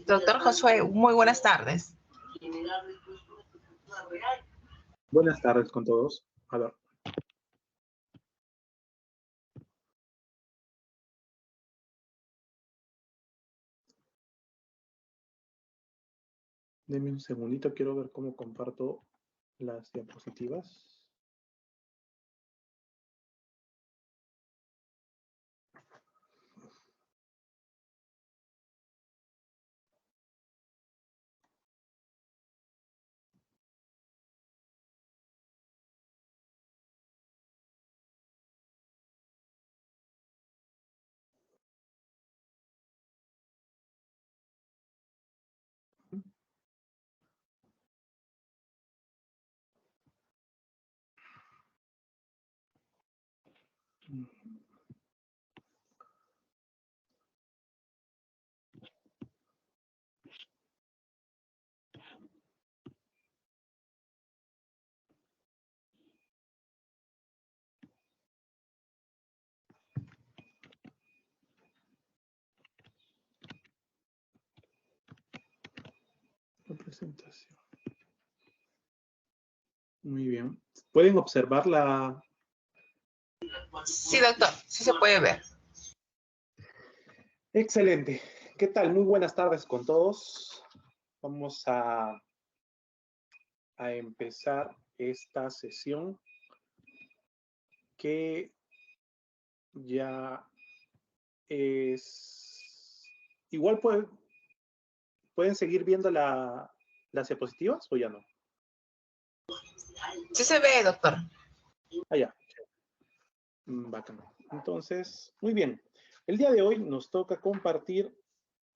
Doctor Josué, muy buenas tardes. Buenas tardes con todos. A ver. Denme un segundito, quiero ver cómo comparto las diapositivas. La presentación. Muy bien. ¿Pueden observar la...? Sí, doctor, sí se puede ver. Excelente. ¿Qué tal? Muy buenas tardes con todos. Vamos a empezar esta sesión que ya es... Igual pueden seguir viendo las diapositivas o ya no. Sí se ve, doctor. Allá. Bacán. Entonces, muy bien. El día de hoy nos toca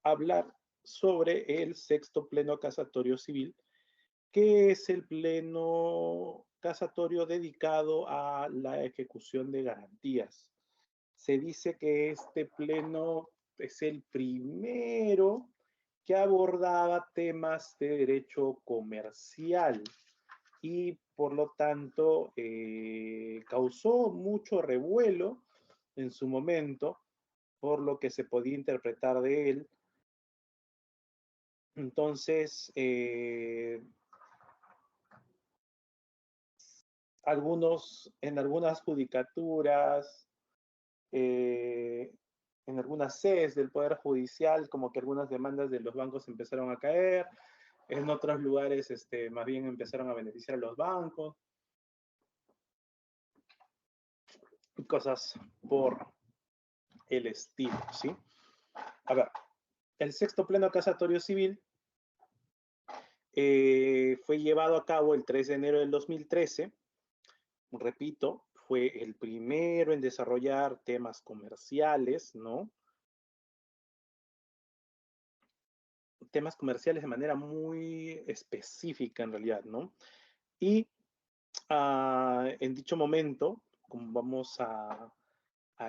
hablar sobre el sexto pleno casatorio civil, que es el pleno casatorio dedicado a la ejecución de garantías. Se dice que este pleno es el primero que abordaba temas de derecho comercial y por lo tanto causó mucho revuelo en su momento por lo que se podía interpretar de él. Entonces, en algunas judicaturas, en algunas sedes del Poder Judicial, como que algunas demandas de los bancos empezaron a caer, en otros lugares más bien empezaron a beneficiar a los bancos, y cosas por el estilo, ¿sí? A ver, el sexto pleno casatorio civil fue llevado a cabo el 3 de enero del 2013, repito, fue el primero en desarrollar temas comerciales, ¿no? Temas comerciales de manera muy específica en realidad, ¿no? Y en dicho momento, como vamos a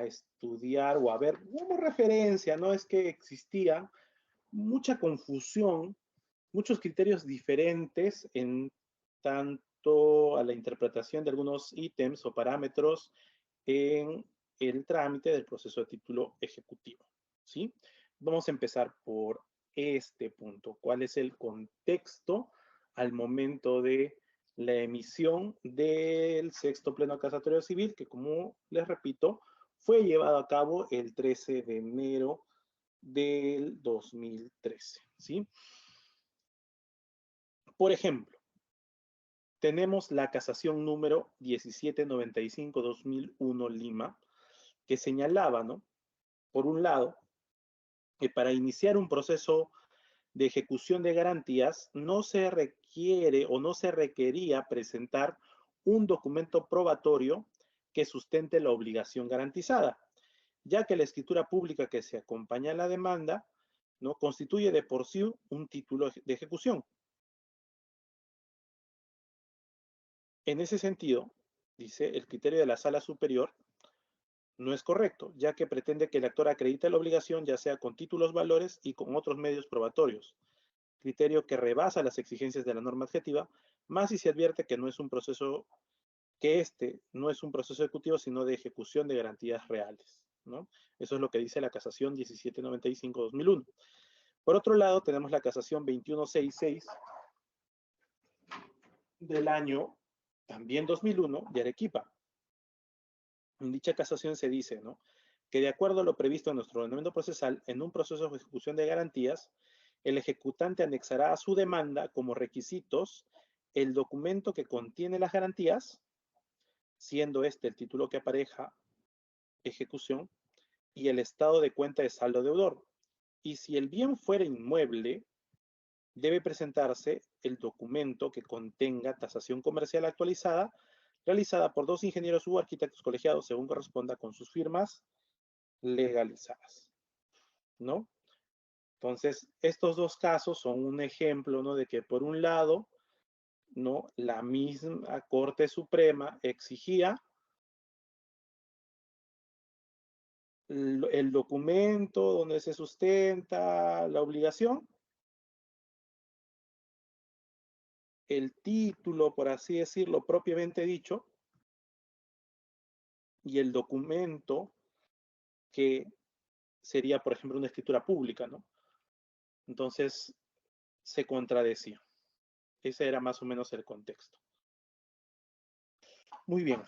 estudiar o a ver como referencia, ¿no? Es que existía mucha confusión, muchos criterios diferentes en tanto a la interpretación de algunos ítems o parámetros en el trámite del proceso de título ejecutivo, ¿sí? Vamos a empezar por este punto. ¿Cuál es el contexto al momento de la emisión del sexto pleno casatorio civil, que como les repito, fue llevado a cabo el 13 de enero del 2013, ¿sí? Por ejemplo, tenemos la casación número 1795-2001 Lima, que señalaba, ¿no? Por un lado, que para iniciar un proceso de ejecución de garantías no se requiere o no se requería presentar un documento probatorio que sustente la obligación garantizada, ya que la escritura pública que se acompaña a la demanda, ¿no?, constituye de por sí un título de ejecución. En ese sentido, dice, el criterio de la Sala Superior no es correcto, ya que pretende que el actor acredite la obligación ya sea con títulos valores y con otros medios probatorios, criterio que rebasa las exigencias de la norma adjetiva, más si se advierte que no es un proceso, no es un proceso ejecutivo, sino de ejecución de garantías reales, ¿no? Eso es lo que dice la casación 1795-2001. Por otro lado, tenemos la casación 2166 del año, también 2001, de Arequipa. En dicha casación se dice, ¿no?, que de acuerdo a lo previsto en nuestro ordenamiento procesal, en un proceso de ejecución de garantías, el ejecutante anexará a su demanda como requisitos el documento que contiene las garantías, siendo este el título que apareja ejecución y el estado de cuenta de saldo deudor. Y si el bien fuera inmueble, debe presentarse el documento que contenga tasación comercial actualizada, realizada por 2 ingenieros u arquitectos colegiados, según corresponda, con sus firmas legalizadas, ¿no? Entonces, estos dos casos son un ejemplo, ¿no?, de que por un lado, ¿no?, la misma Corte Suprema exigía el documento donde se sustenta la obligación, el título, por así decirlo, propiamente dicho, y el documento que sería, por ejemplo, una escritura pública, ¿no? Entonces, se contradecía. Ese era más o menos el contexto. Muy bien.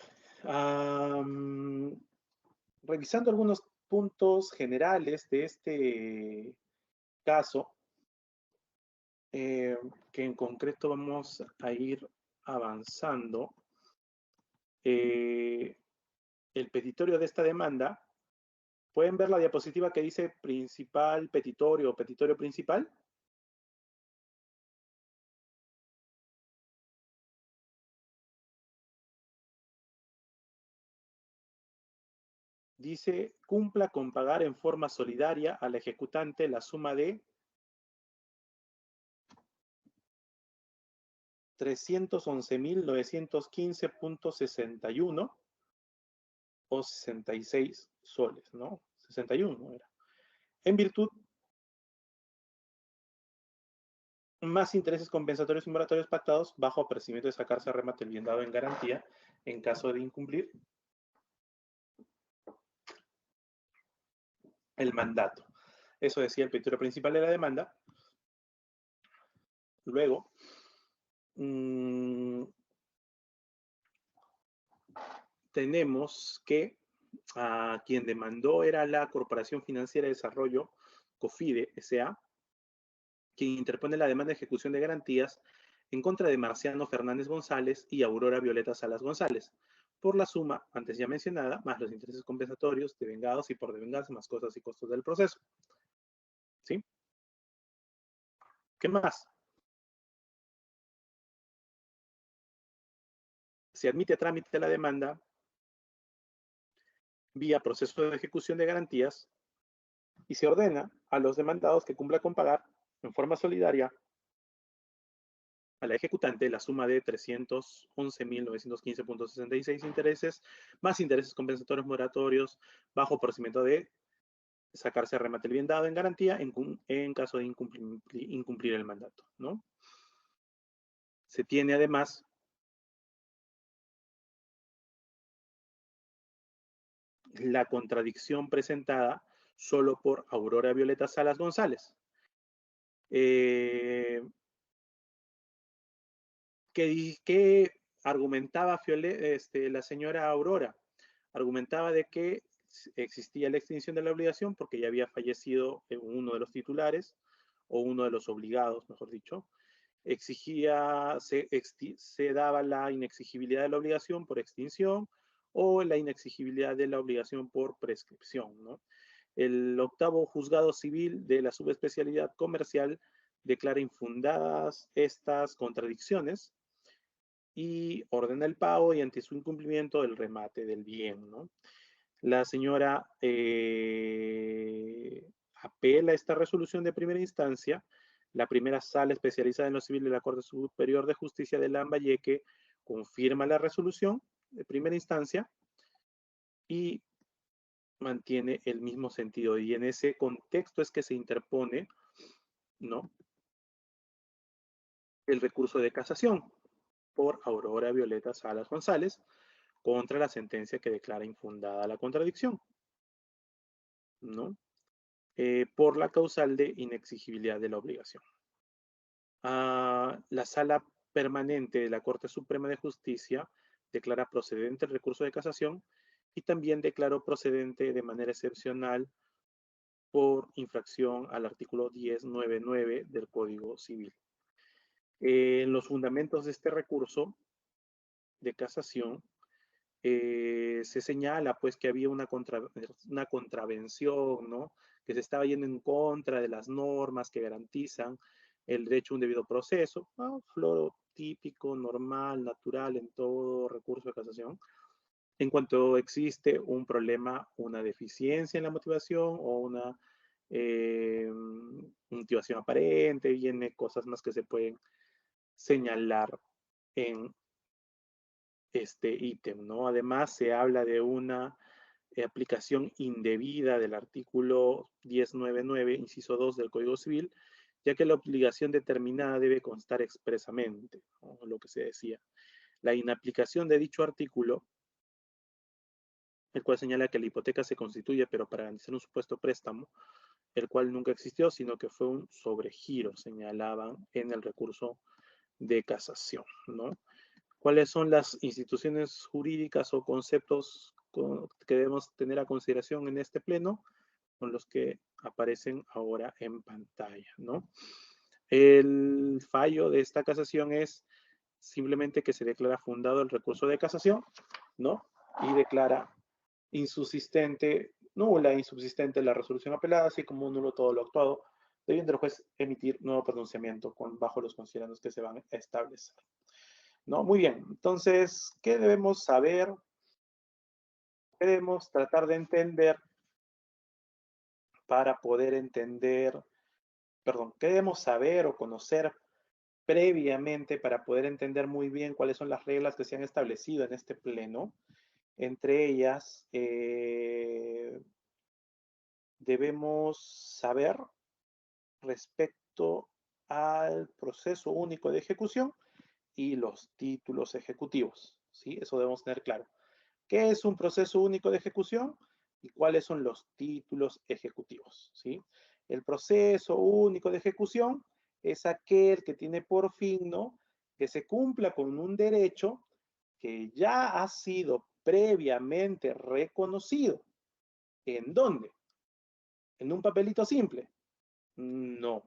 Revisando algunos puntos generales de este caso, que en concreto vamos a ir avanzando. El petitorio de esta demanda, ¿pueden ver la diapositiva que dice principal petitorio o petitorio principal? Dice, cumpla con pagar en forma solidaria al ejecutante la suma de 311.915.61 o 66 soles, ¿no? 61 era. En virtud, más intereses compensatorios y moratorios pactados bajo apercibimiento de sacarse a remate el bien dado en garantía en caso de incumplir el mandato. Eso decía el petitorio principal de la demanda. Luego, tenemos que a quien demandó era la Corporación Financiera de Desarrollo, COFIDE S.A., quien interpone la demanda de ejecución de garantías en contra de Marciano Fernández González y Aurora Violeta Salas González, por la suma antes ya mencionada, más los intereses compensatorios, devengados y por devengarse, más cosas y costos del proceso. ¿Sí? ¿Qué más? Se admite a trámite la demanda vía proceso de ejecución de garantías y se ordena a los demandados que cumplan con pagar en forma solidaria a la ejecutante la suma de 311.915.66 intereses, más intereses compensatorios moratorios, bajo procedimiento de sacarse a remate el bien dado en garantía en caso de incumplir el mandato, ¿no? Se tiene además la contradicción presentada solo por Aurora Violeta Salas González. Que argumentaba la señora Aurora, argumentaba de que existía la extinción de la obligación porque ya había fallecido uno de los titulares, o uno de los obligados, mejor dicho. Se daba la inexigibilidad de la obligación por extinción o la inexigibilidad de la obligación por prescripción, ¿no? El octavo juzgado civil de la subespecialidad comercial declara infundadas estas contradicciones y ordena el pago y ante su incumplimiento el remate del bien, ¿no? La señora apela a esta resolución de primera instancia. La primera sala especializada en lo civil de la Corte Superior de Justicia de Lambayeque confirma la resolución de primera instancia y mantiene el mismo sentido. Y en ese contexto es que se interpone, ¿no?, el recurso de casación por Aurora Violeta Salas González contra la sentencia que declara infundada la contradicción, ¿no? por la causal de inexigibilidad de la obligación. La Sala Permanente de la Corte Suprema de Justicia declara procedente el recurso de casación y también declaró procedente de manera excepcional por infracción al artículo 1099 del Código Civil. En los fundamentos de este recurso de casación se señala pues que había una contravención, ¿no? Que se estaba yendo en contra de las normas que garantizan el derecho a un debido proceso, ¿no? Floro típico, normal, natural en todo recurso de casación. En cuanto existe un problema, una deficiencia en la motivación o una motivación aparente, viene cosas más que se pueden señalar en este ítem, ¿no? Además, se habla de una aplicación indebida del artículo 1099, inciso 2 del Código Civil, ya que la obligación determinada debe constar expresamente, ¿no? Lo que se decía. La inaplicación de dicho artículo, el cual señala que la hipoteca se constituye, pero para garantizar un supuesto préstamo, el cual nunca existió, sino que fue un sobregiro, señalaban en el recurso de casación, ¿no? ¿Cuáles son las instituciones jurídicas o conceptos que debemos tener a consideración en este pleno? Con los que aparecen ahora en pantalla, ¿no? El fallo de esta casación es simplemente que se declara fundado el recurso de casación, ¿no? Y declara insubsistente, nula e insubsistente la resolución apelada, así como nulo todo lo actuado, debiendo el juez emitir nuevo pronunciamiento bajo los considerandos que se van a establecer. ¿No? Muy bien, entonces, ¿qué debemos saber? ¿Qué debemos tratar de entender para poder entender, perdón, qué debemos saber o conocer previamente para poder entender muy bien cuáles son las reglas que se han establecido en este pleno? Entre ellas, debemos saber respecto al proceso único de ejecución y los títulos ejecutivos, ¿sí? Eso debemos tener claro. ¿Qué es un proceso único de ejecución? ¿Y cuáles son los títulos ejecutivos? ¿Sí? El proceso único de ejecución es aquel que tiene por fin, ¿no?, que se cumpla con un derecho que ya ha sido previamente reconocido. ¿En dónde? ¿En un papelito simple? No,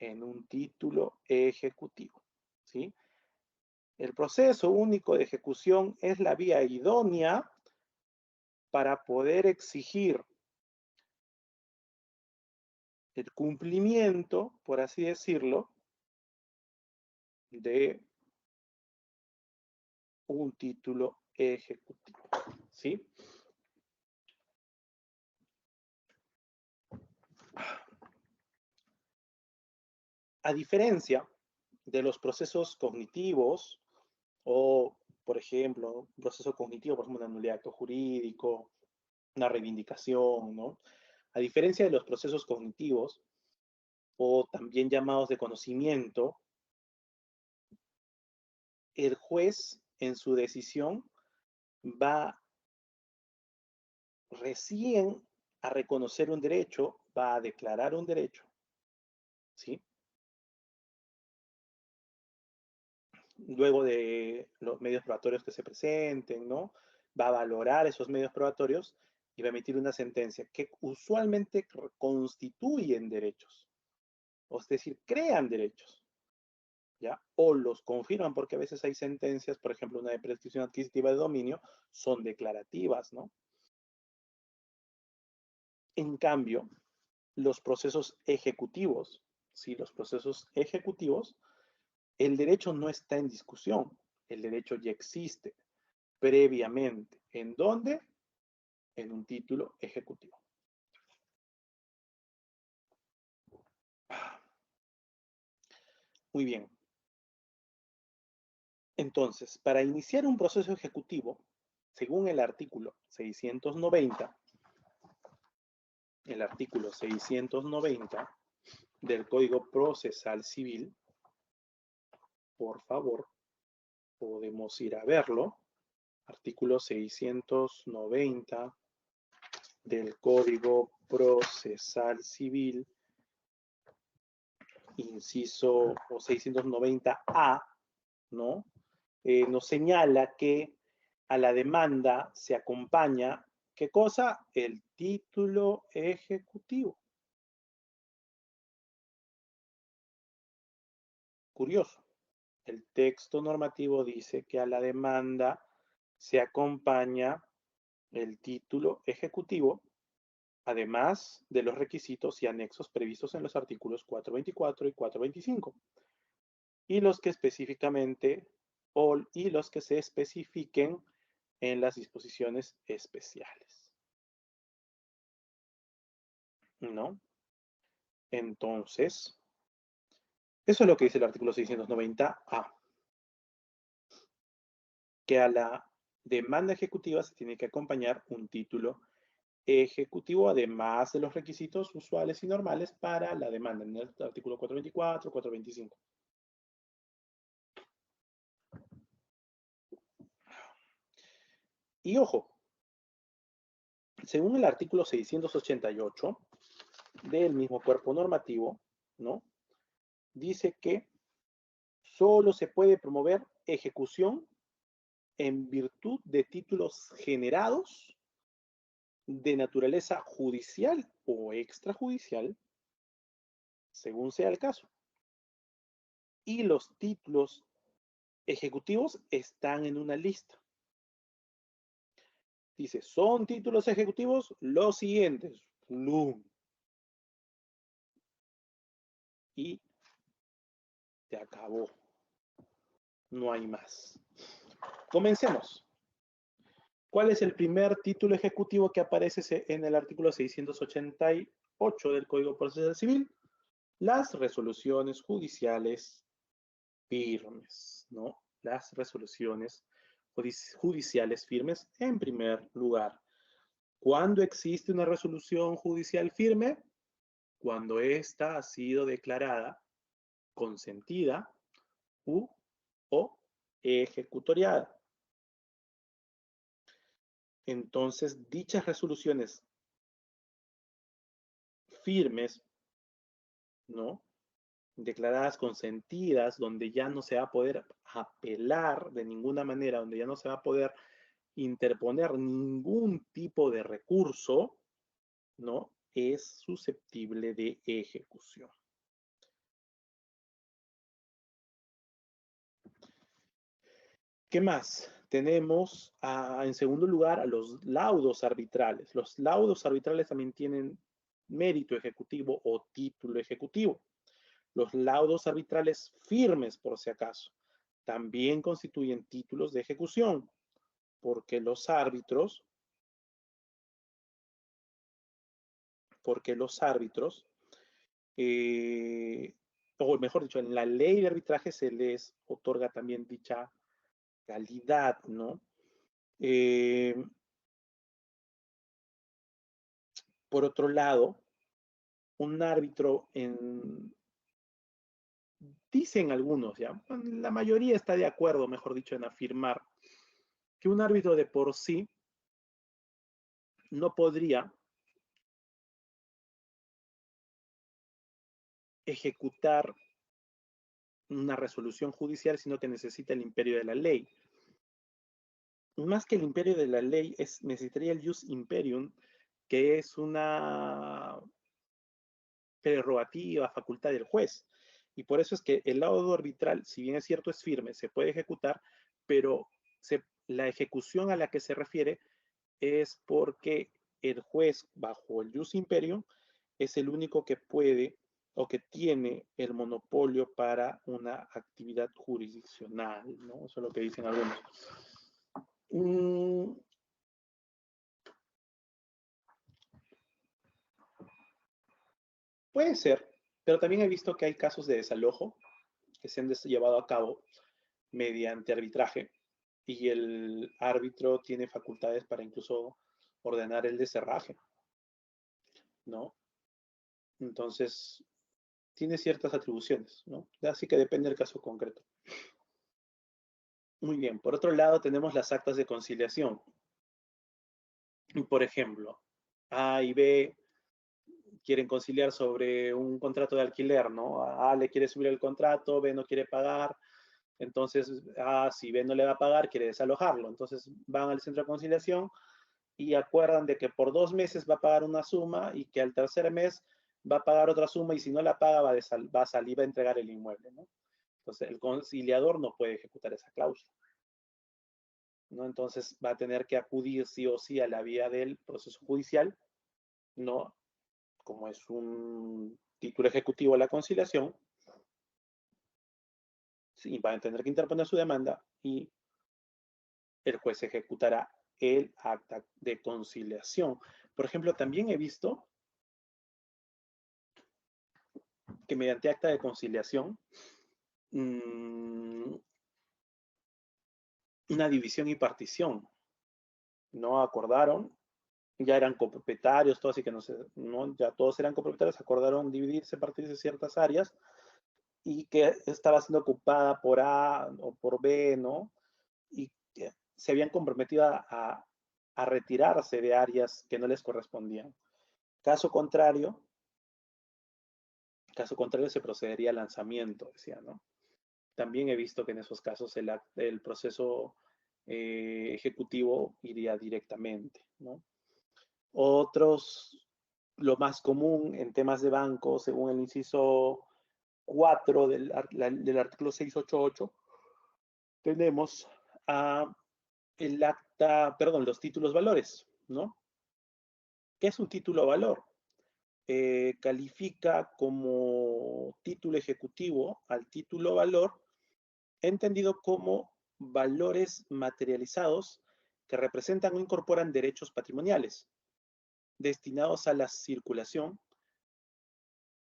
en un título ejecutivo. ¿Sí? El proceso único de ejecución es la vía idónea para poder exigir el cumplimiento, por así decirlo, de un título ejecutivo, ¿sí? A diferencia de los procesos cognitivos o, por ejemplo, un proceso cognitivo, por ejemplo, una nulidad de acto jurídico, una reivindicación, ¿no? A diferencia de los procesos cognitivos o también llamados de conocimiento, el juez en su decisión va recién a reconocer un derecho, va a declarar un derecho, ¿sí? Luego de los medios probatorios que se presenten, ¿no? Va a valorar esos medios probatorios y va a emitir una sentencia que usualmente constituyen derechos, o es decir, crean derechos, ¿ya? O los confirman, porque a veces hay sentencias, por ejemplo, una de prescripción adquisitiva de dominio, son declarativas, ¿no? En cambio, los procesos ejecutivos, ¿sí? Los procesos ejecutivos, el derecho no está en discusión, el derecho ya existe previamente. ¿En dónde? En un título ejecutivo. Muy bien. Entonces, para iniciar un proceso ejecutivo, según el artículo 690, del Código Procesal Civil, por favor, podemos ir a verlo. Artículo 690 del Código Procesal Civil, inciso 690A, ¿no? Nos señala que a la demanda se acompaña, ¿qué cosa? El título ejecutivo. Curioso. El texto normativo dice que a la demanda se acompaña el título ejecutivo, además de los requisitos y anexos previstos en los artículos 424 y 425, y los que específicamente y los que se especifiquen en las disposiciones especiales. ¿No? Entonces, eso es lo que dice el artículo 690A, que a la demanda ejecutiva se tiene que acompañar un título ejecutivo, además de los requisitos usuales y normales para la demanda, en el artículo 424, 425. Y ojo, según el artículo 688 del mismo cuerpo normativo, ¿no? Dice que solo se puede promover ejecución en virtud de títulos generados de naturaleza judicial o extrajudicial, según sea el caso. Y los títulos ejecutivos están en una lista. Dice, son títulos ejecutivos los siguientes. Y se acabó. No hay más. Comencemos. ¿Cuál es el primer título ejecutivo que aparece en el artículo 688 del Código Procesal Civil? Las resoluciones judiciales firmes, ¿no? Las resoluciones judiciales firmes en primer lugar. ¿Cuándo existe una resolución judicial firme? Cuando ésta ha sido declarada consentida o ejecutoriada. Entonces, dichas resoluciones firmes, ¿no? Declaradas consentidas, donde ya no se va a poder apelar de ninguna manera, donde ya no se va a poder interponer ningún tipo de recurso, ¿no? Es susceptible de ejecución. ¿Qué más? Tenemos en segundo lugar a los laudos arbitrales. Los laudos arbitrales también tienen mérito ejecutivo o título ejecutivo. Los laudos arbitrales firmes, por si acaso, también constituyen títulos de ejecución, porque los árbitros, o mejor dicho, en la ley de arbitraje se les otorga también dicha calidad, ¿no? Por otro lado, un árbitro dicen algunos, ya, la mayoría está de acuerdo, mejor dicho, en afirmar que un árbitro de por sí no podría ejecutar una resolución judicial, sino que necesita el imperio de la ley. Más que el imperio de la ley, necesitaría el jus imperium, que es una prerrogativa, facultad del juez. Y por eso es que el laudo arbitral, si bien es cierto, es firme, se puede ejecutar, pero la ejecución a la que se refiere es porque el juez, bajo el jus imperium, es el único que puede o que tiene el monopolio para una actividad jurisdiccional, ¿no? Eso es lo que dicen algunos. Puede ser, pero también he visto que hay casos de desalojo que se han llevado a cabo mediante arbitraje y el árbitro tiene facultades para incluso ordenar el descerraje, ¿no? Entonces, tiene ciertas atribuciones, ¿no? Así que depende del caso concreto. Muy bien, por otro lado tenemos las actas de conciliación. Por ejemplo, A y B quieren conciliar sobre un contrato de alquiler, ¿no? A le quiere subir el contrato, B no quiere pagar, entonces si B no le va a pagar, quiere desalojarlo. Entonces van al centro de conciliación y acuerdan de que por 2 meses va a pagar una suma y que al tercer mes va a pagar otra suma y si no la paga va a salir, va a entregar el inmueble, ¿no? Entonces el conciliador no puede ejecutar esa cláusula, ¿no? Entonces va a tener que acudir sí o sí a la vía del proceso judicial, ¿no? Como es un título ejecutivo a la conciliación, sí, va a tener que interponer su demanda y el juez ejecutará el acta de conciliación. Por ejemplo, también he visto que mediante acta de conciliación, una división y partición, no acordaron, ya eran copropietarios, todos, así que no sé, ¿no? Ya todos eran copropietarios, acordaron dividirse, partirse ciertas áreas y que estaba siendo ocupada por A o por B, ¿no? Y que se habían comprometido a retirarse de áreas que no les correspondían. Caso contrario se procedería al lanzamiento, decía, ¿no? También he visto que en esos casos el proceso ejecutivo iría directamente, ¿no? Otros, lo más común en temas de banco, según el inciso 4 del artículo 688, tenemos los títulos valores, ¿no? ¿Qué es un título valor? Califica como título ejecutivo al título valor, entendido como valores materializados que representan o incorporan derechos patrimoniales destinados a la circulación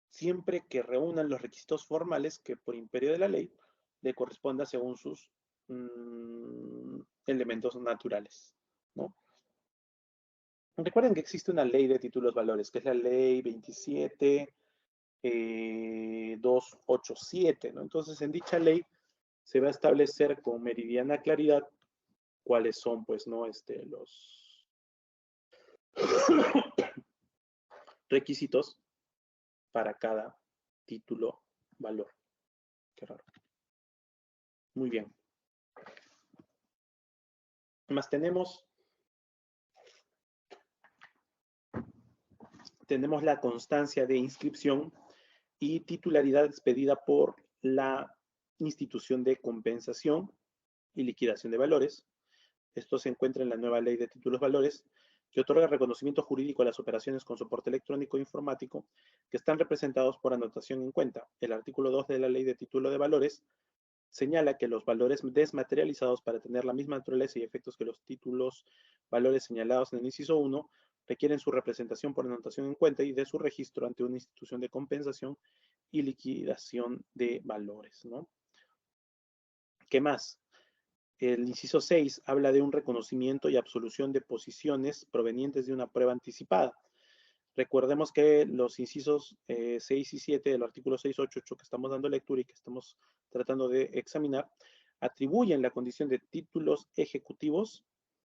siempre que reúnan los requisitos formales que por imperio de la ley le corresponda según sus elementos naturales, ¿no? Recuerden que existe una ley de títulos valores, que es la ley 27.287, ¿no? Entonces, en dicha ley se va a establecer con meridiana claridad cuáles son, pues, ¿no? Los requisitos para cada título valor. Qué raro. Muy bien. Más tenemos la constancia de inscripción y titularidad expedida por la institución de compensación y liquidación de valores. Esto se encuentra en la nueva ley de títulos valores, que otorga reconocimiento jurídico a las operaciones con soporte electrónico e informático que están representados por anotación en cuenta. El artículo 2 de la ley de título de valores señala que los valores desmaterializados, para tener la misma naturaleza y efectos que los títulos valores señalados en el inciso 1, requieren su representación por anotación en cuenta y de su registro ante una institución de compensación y liquidación de valores, ¿no? ¿Qué más? El inciso 6 habla de un reconocimiento y absolución de posiciones provenientes de una prueba anticipada. Recordemos que los incisos 6 y 7 del artículo 688 que estamos dando lectura y que estamos tratando de examinar, atribuyen la condición de títulos ejecutivos,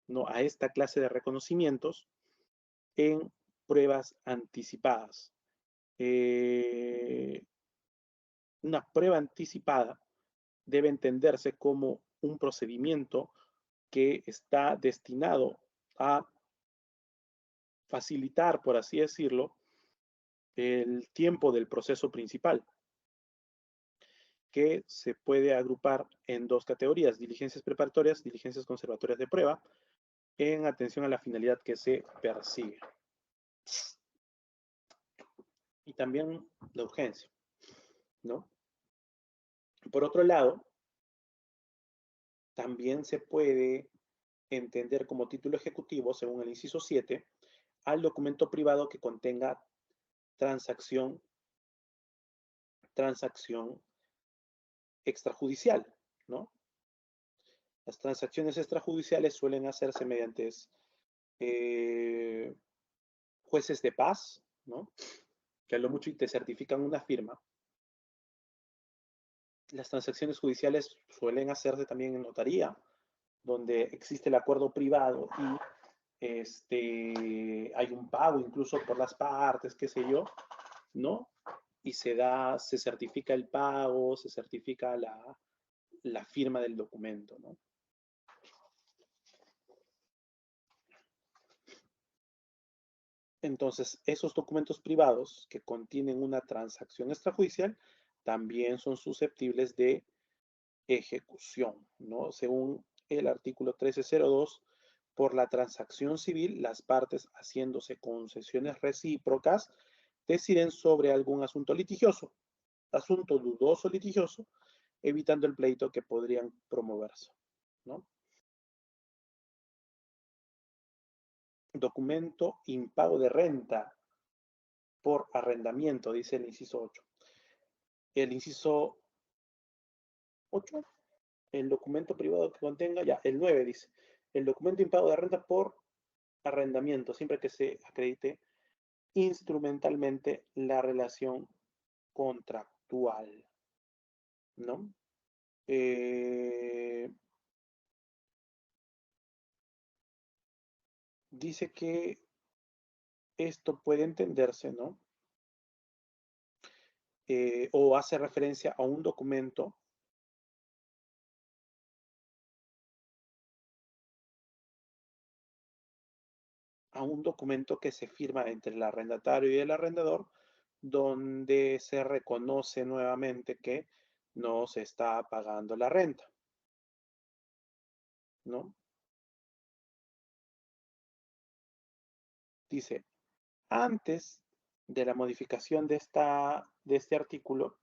¿no?, a esta clase de reconocimientos en pruebas anticipadas. Una prueba anticipada debe entenderse como un procedimiento que está destinado a facilitar, por así decirlo, el tiempo del proceso principal, que se puede agrupar en dos categorías: diligencias preparatorias, diligencias conservatorias de prueba, en atención a la finalidad que se persigue. Y también la urgencia, ¿no? Por otro lado, también se puede entender como título ejecutivo, según el inciso 7, al documento privado que contenga transacción extrajudicial, ¿no? Las transacciones extrajudiciales suelen hacerse mediante jueces de paz, ¿no?, que a lo mucho te certifican una firma. Las transacciones judiciales suelen hacerse también en notaría, donde existe el acuerdo privado y hay un pago incluso por las partes, qué sé yo, ¿no? Y se certifica el pago, se certifica la firma del documento, ¿no? Entonces, esos documentos privados que contienen una transacción extrajudicial también son susceptibles de ejecución, ¿no? Según el artículo 1302, por la transacción civil, las partes haciéndose concesiones recíprocas deciden sobre algún asunto litigioso, asunto dudoso litigioso, evitando el pleito que podrían promoverse, ¿no? Documento impago de renta por arrendamiento, dice el inciso 8. El inciso 8, el documento privado que contenga, ya, el 9 dice, el documento impago de renta por arrendamiento, siempre que se acredite instrumentalmente la relación contractual, ¿no? Dice que esto puede entenderse, ¿no? O hace referencia a un documento que se firma entre el arrendatario y el arrendador, donde se reconoce nuevamente que no se está pagando la renta, ¿no? Dice, antes de la modificación de este artículo,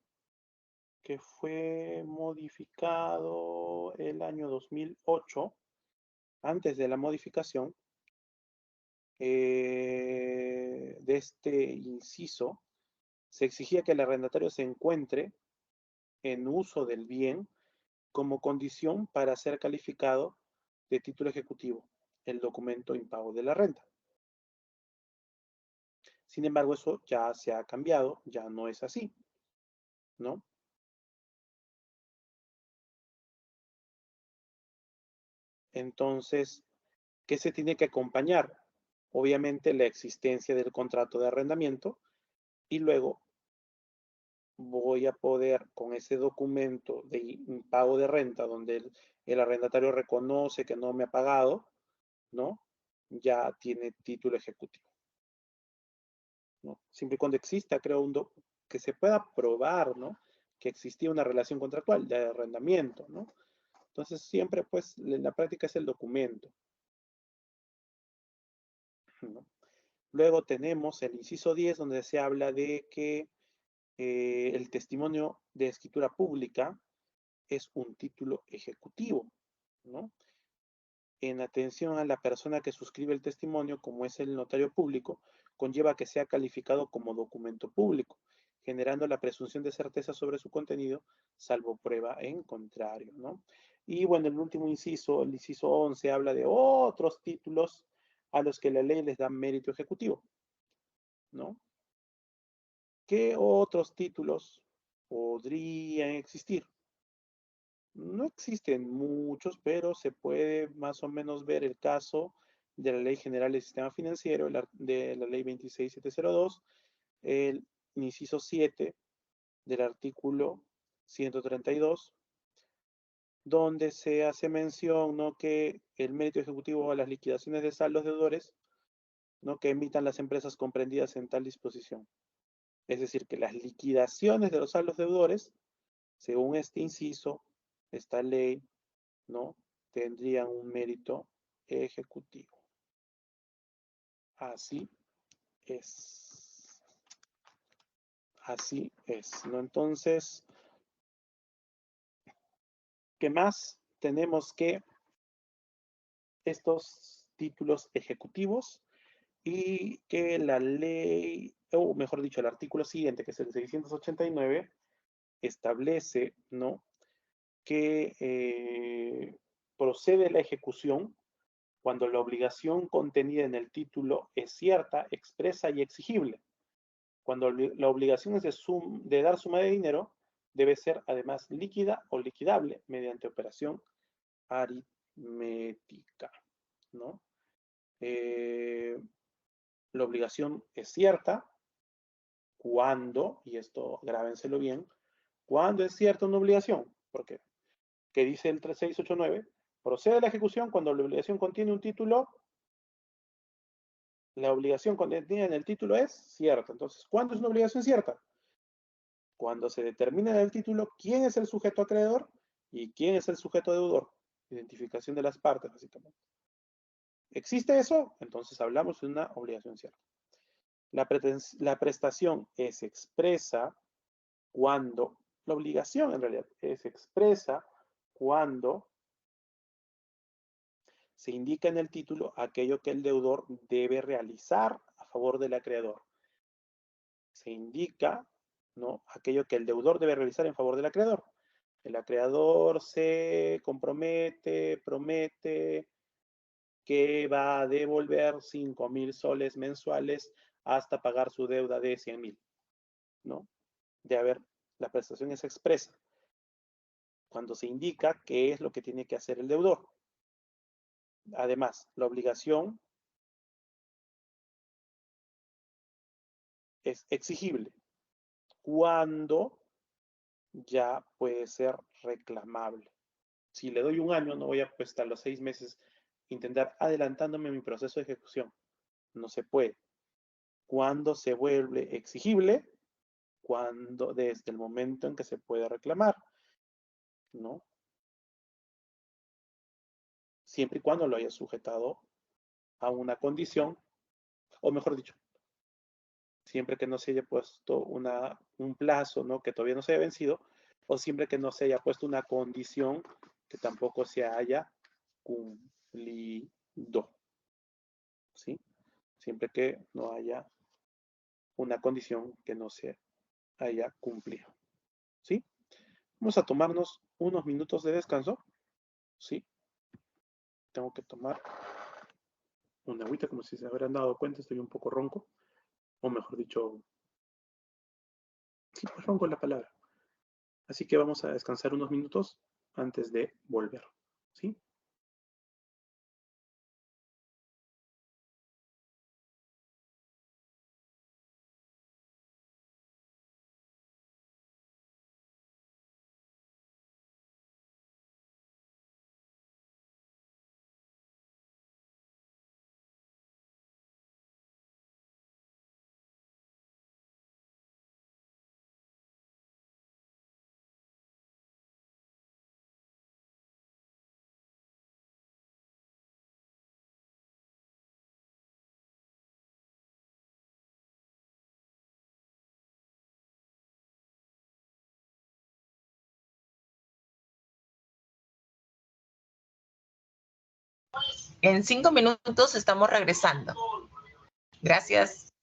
que fue modificado el año 2008, antes de la modificación de este inciso, se exigía que el arrendatario se encuentre en uso del bien como condición para ser calificado de título ejecutivo el documento impago de la renta. Sin embargo, eso ya se ha cambiado, ya no es así, ¿no? Entonces, ¿qué se tiene que acompañar? Obviamente la existencia del contrato de arrendamiento y luego voy a poder con ese documento de impago de renta donde el arrendatario reconoce que no me ha pagado, ¿no? Ya tiene título ejecutivo, ¿no? Siempre y cuando exista, creo, que se pueda probar, ¿no? Que existía una relación contractual de arrendamiento, ¿no? Entonces siempre, pues, en la práctica es el documento, ¿no? Luego tenemos el inciso 10, donde se habla de que el testimonio de escritura pública es un título ejecutivo, ¿no? En atención a la persona que suscribe el testimonio, como es el notario público, conlleva que sea calificado como documento público, generando la presunción de certeza sobre su contenido, salvo prueba en contrario, ¿no? Y bueno, el último inciso, el inciso 11, habla de otros títulos a los que la ley les da mérito ejecutivo, ¿no? ¿Qué otros títulos podrían existir? No existen muchos, pero se puede más o menos ver el caso de la Ley General del Sistema Financiero, de la Ley 26702, el inciso 7 del artículo 132, donde se hace mención, ¿no?, que el mérito ejecutivo a las liquidaciones de saldos deudores, ¿no?, que emitan las empresas comprendidas en tal disposición. Es decir, que las liquidaciones de los saldos deudores, según este inciso, esta ley, ¿no?, tendrían un mérito ejecutivo. Así es. Así es, ¿no? Entonces, ¿qué más? Tenemos que estos títulos ejecutivos y que la ley, o mejor dicho, el artículo siguiente, que es el 689, establece, ¿no?, que procede la ejecución cuando la obligación contenida en el título es cierta, expresa y exigible. Cuando la obligación es de dar suma de dinero, debe ser además líquida o liquidable mediante operación aritmética, ¿no? La obligación es cierta cuando, y esto grábenselo bien, cuando es cierta una obligación, porque, ¿qué dice el 3689? Procede la ejecución cuando la obligación contiene un título. La obligación contenida en el título es cierta. Entonces, ¿cuándo es una obligación cierta? Cuando se determina en el título quién es el sujeto acreedor y quién es el sujeto deudor. Identificación de las partes, básicamente. ¿Existe eso? Entonces hablamos de una obligación cierta. La prestación es expresa cuando, la obligación en realidad es expresa cuando se indica en el título aquello que el deudor debe realizar a favor del acreedor. Se indica, ¿no?, aquello que el deudor debe realizar en favor del acreedor. El acreedor se compromete, promete que va a devolver 5.000 soles mensuales hasta pagar su deuda de 100.000, ¿no? De haber, la prestación es expresa cuando se indica qué es lo que tiene que hacer el deudor. Además, la obligación es exigible cuando ya puede ser reclamable. Si le doy un año, no voy a pues, hasta los 6 meses intentar adelantándome mi proceso de ejecución. No se puede. ¿Cuándo se vuelve exigible? Cuando, desde el momento en que se puede reclamar, ¿no? Siempre y cuando lo haya sujetado a una condición, o mejor dicho, siempre que no se haya puesto un plazo, ¿no?, que todavía no se haya vencido, o siempre que no se haya puesto una condición que tampoco se haya cumplido, ¿sí? Siempre que no haya una condición que no se haya cumplido, ¿sí? Vamos a tomarnos unos minutos de descanso, ¿sí? Tengo que tomar una agüita, como si se habrán dado cuenta, estoy un poco ronco, o mejor dicho, sí, pues ronco es la palabra. Así que vamos a descansar unos minutos antes de volver, ¿sí? En 5 minutos estamos regresando. Gracias.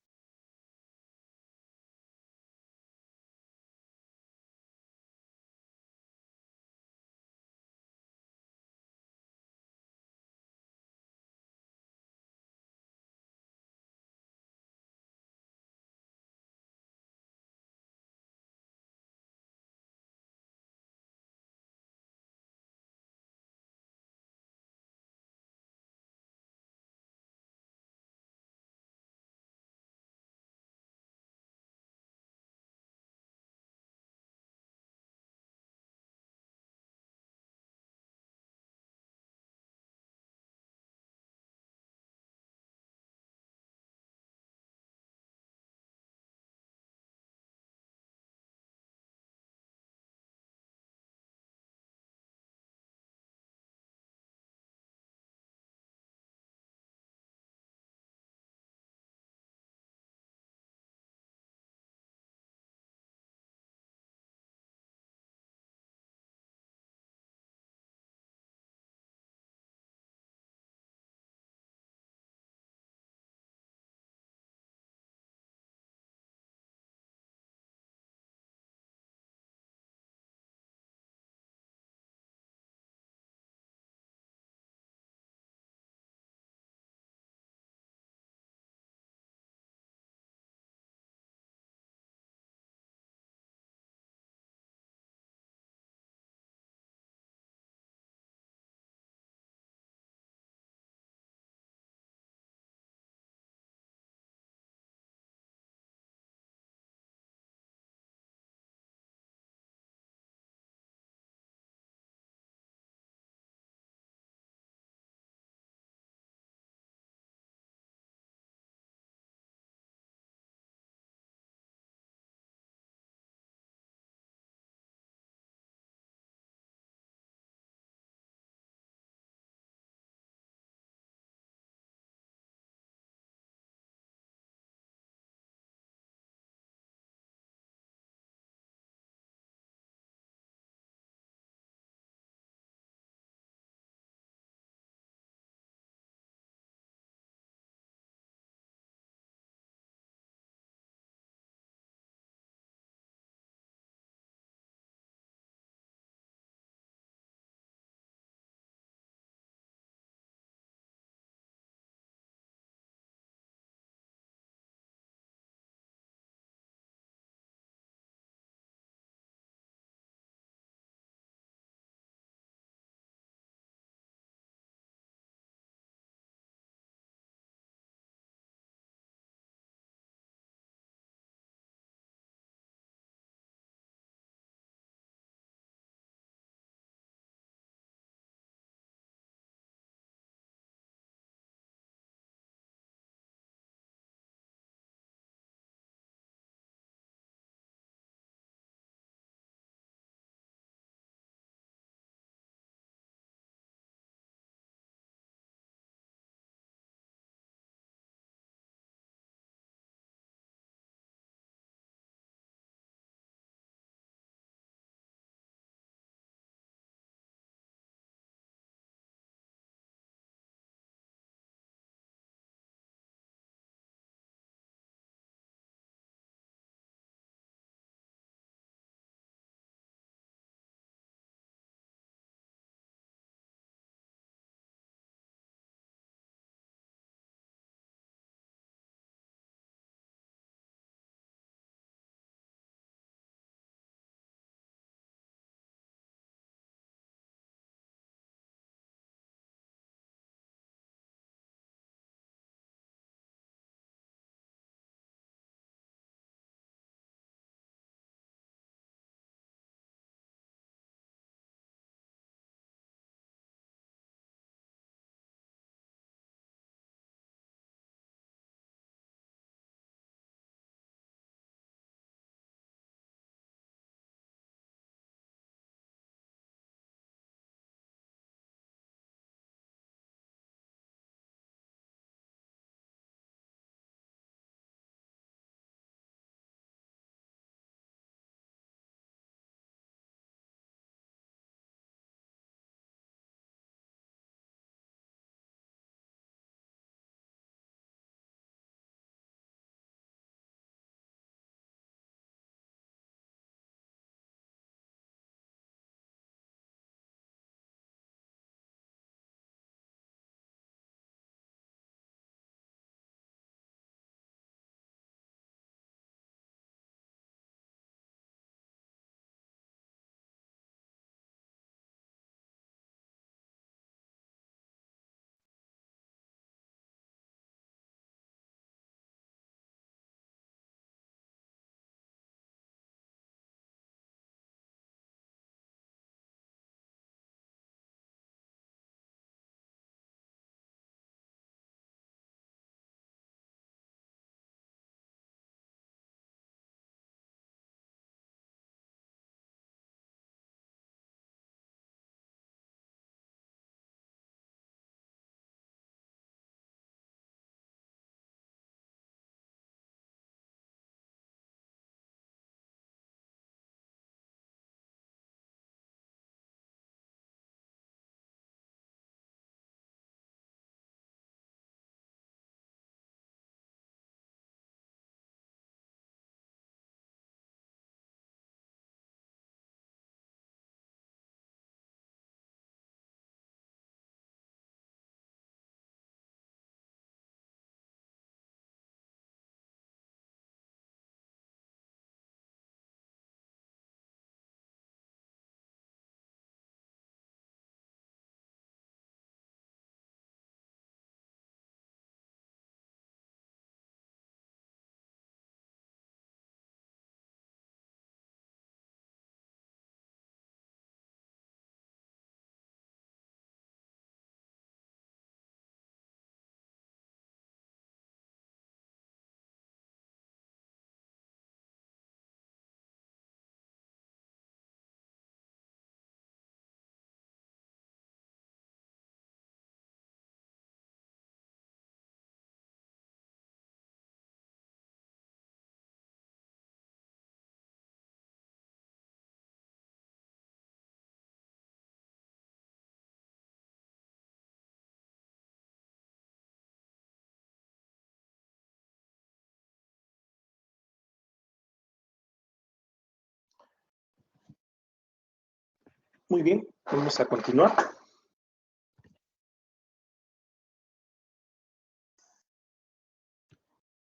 Muy bien, vamos a continuar.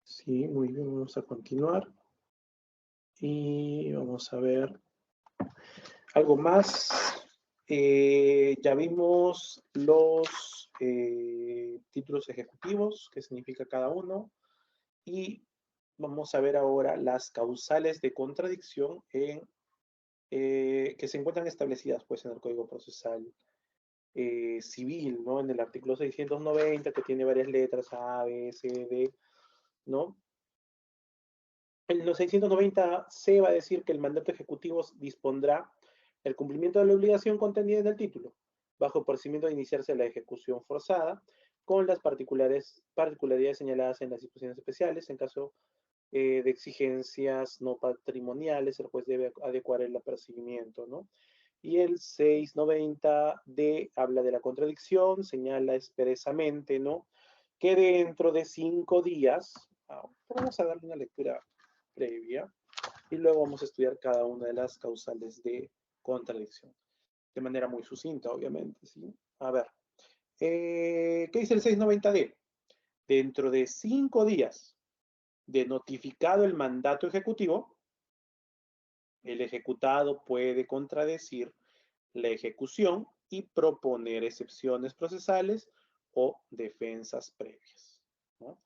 Sí, muy bien, vamos a continuar. Y vamos a ver algo más. Ya vimos los títulos ejecutivos, qué significa cada uno. Y vamos a ver ahora las causales de contradicción que se encuentran establecidas pues, en el Código Procesal Civil, ¿no? En el artículo 690, que tiene varias letras, A, B, C, D, ¿no? En los 690C va a decir que el mandato ejecutivo dispondrá el cumplimiento de la obligación contenida en el título, bajo el procedimiento de iniciarse la ejecución forzada, con las particularidades señaladas en las disposiciones especiales. En caso de exigencias no patrimoniales, el juez debe adecuar el apercibimiento, ¿no? Y el 690D habla de la contradicción, señala expresamente, ¿no? Que dentro de 5 días, vamos a darle una lectura previa y luego vamos a estudiar cada una de las causales de contradicción. De manera muy sucinta, obviamente, ¿sí? A ver, ¿qué dice el 690D? Dentro de 5 días de notificado el mandato ejecutivo, el ejecutado puede contradecir la ejecución y proponer excepciones procesales o defensas previas, ¿no?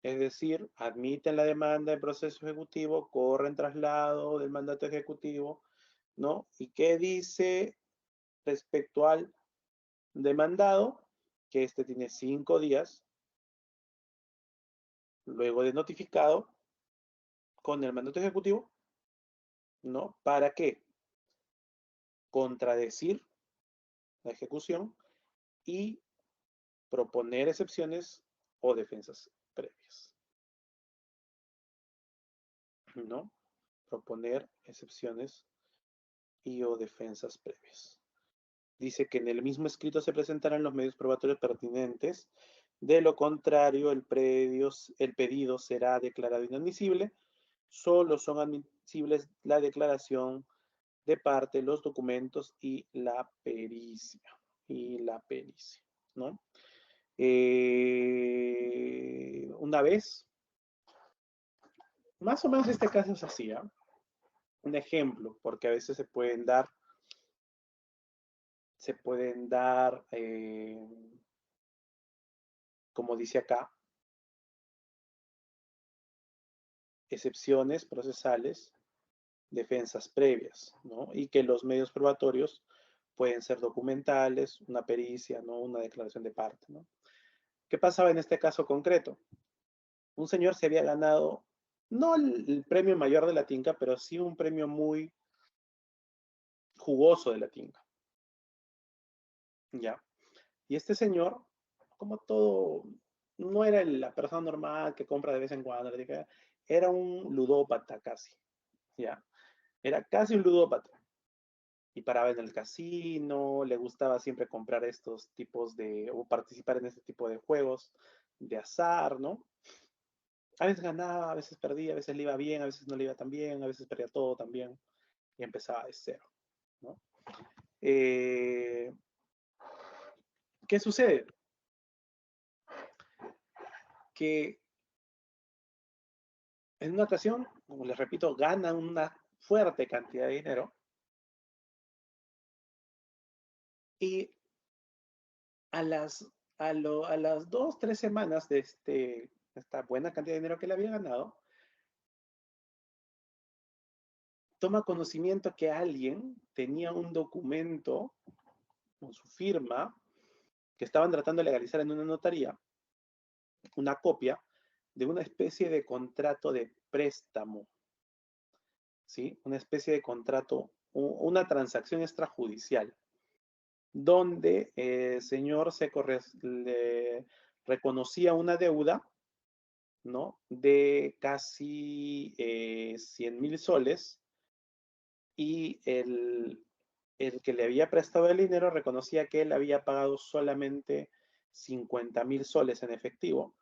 Es decir, admiten la demanda del proceso ejecutivo, corren traslado del mandato ejecutivo, ¿no? ¿Y qué dice respecto al demandado? Que este tiene 5 días, luego de notificado, con el mandato ejecutivo, ¿no? ¿Para qué? Contradecir la ejecución y proponer excepciones o defensas previas, ¿no? Proponer excepciones y o defensas previas. Dice que en el mismo escrito se presentarán los medios probatorios pertinentes. De lo contrario, el pedido será declarado inadmisible. Solo son admisibles la declaración de parte, los documentos y la pericia. ¿No? Una vez, más o menos este caso es así, ¿eh? Un ejemplo, porque a veces se pueden dar, como dice acá, excepciones procesales, defensas previas, ¿no? Y que los medios probatorios pueden ser documentales, una pericia, ¿no? Una declaración de parte, ¿no? ¿Qué pasaba en este caso concreto? Un señor se había ganado, no el premio mayor de la tinca, pero sí un premio muy jugoso de la tinca, ¿ya? Y este señor, como todo, no era la persona normal que compra de vez en cuando, era un ludópata casi, ¿ya? Era casi un ludópata. Y paraba en el casino, le gustaba siempre comprar estos tipos o participar en este tipo de juegos de azar, ¿no? A veces ganaba, a veces perdía, a veces le iba bien, a veces no le iba tan bien, a veces perdía todo también y empezaba de cero, ¿no? ¿Qué sucede? Que en una ocasión, como les repito, gana una fuerte cantidad de dinero y a las, a las 2, 3 semanas de esta buena cantidad de dinero que le había ganado, toma conocimiento que alguien tenía un documento con su firma que estaban tratando de legalizar en una notaría, una copia de una especie de contrato de préstamo, ¿sí? Una especie de contrato, una transacción extrajudicial, donde el señor le reconocía una deuda, ¿no? De casi 100,000 soles y el que le había prestado el dinero reconocía que él había pagado solamente 50,000 soles en efectivo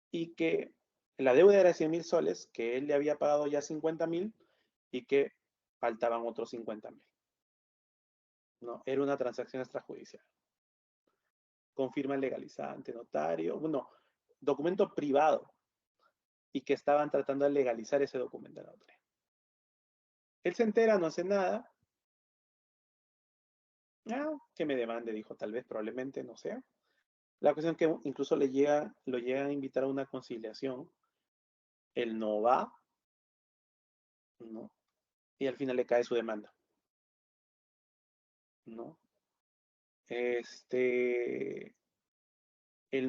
y que la deuda era 100,000 soles, que él le había pagado ya 50,000 y que faltaban otros 50.000. ¿No? Era una transacción extrajudicial. Confirma el legalizante, notario, bueno, documento privado, y que estaban tratando de legalizar ese documento en la notaría. Él se entera, no hace nada. Que me demande, dijo, tal vez, probablemente, no sé. La cuestión es que incluso lo llegan a invitar a una conciliación. Él no va, ¿no? Y al final le cae su demanda, ¿no? El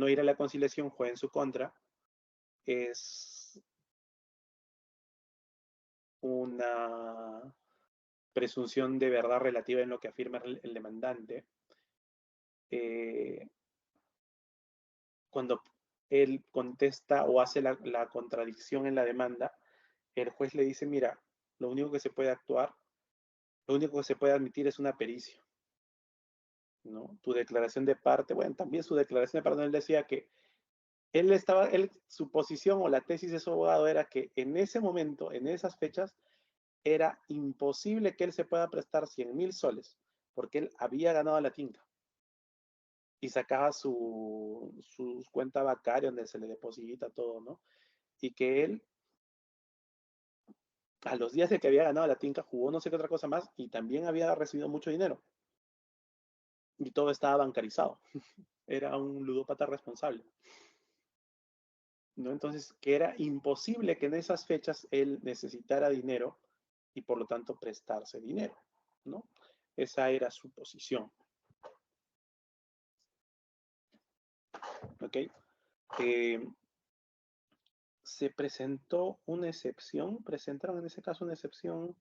no ir a la conciliación juega en su contra. Es una presunción de verdad relativa en lo que afirma el demandante. Cuando él contesta o hace la contradicción en la demanda, el juez le dice, mira, lo único que se puede admitir es una pericia, ¿no? Tu declaración de parte, bueno, también su declaración de parte, él decía que su posición o la tesis de su abogado era que en ese momento, en esas fechas, era imposible que él se pueda prestar 100.000 soles, porque él había ganado la tinca y sacaba su cuenta bancaria donde se le deposita todo, ¿no? Y que él, a los días de que había ganado la tinca, jugó no sé qué otra cosa más y también había recibido mucho dinero. Y todo estaba bancarizado. Era un ludópata responsable, ¿no? Entonces, que era imposible que en esas fechas él necesitara dinero y por lo tanto prestarse dinero, ¿no? Esa era su posición. ¿Ok? Se presentó una excepción, presentaron en ese caso una excepción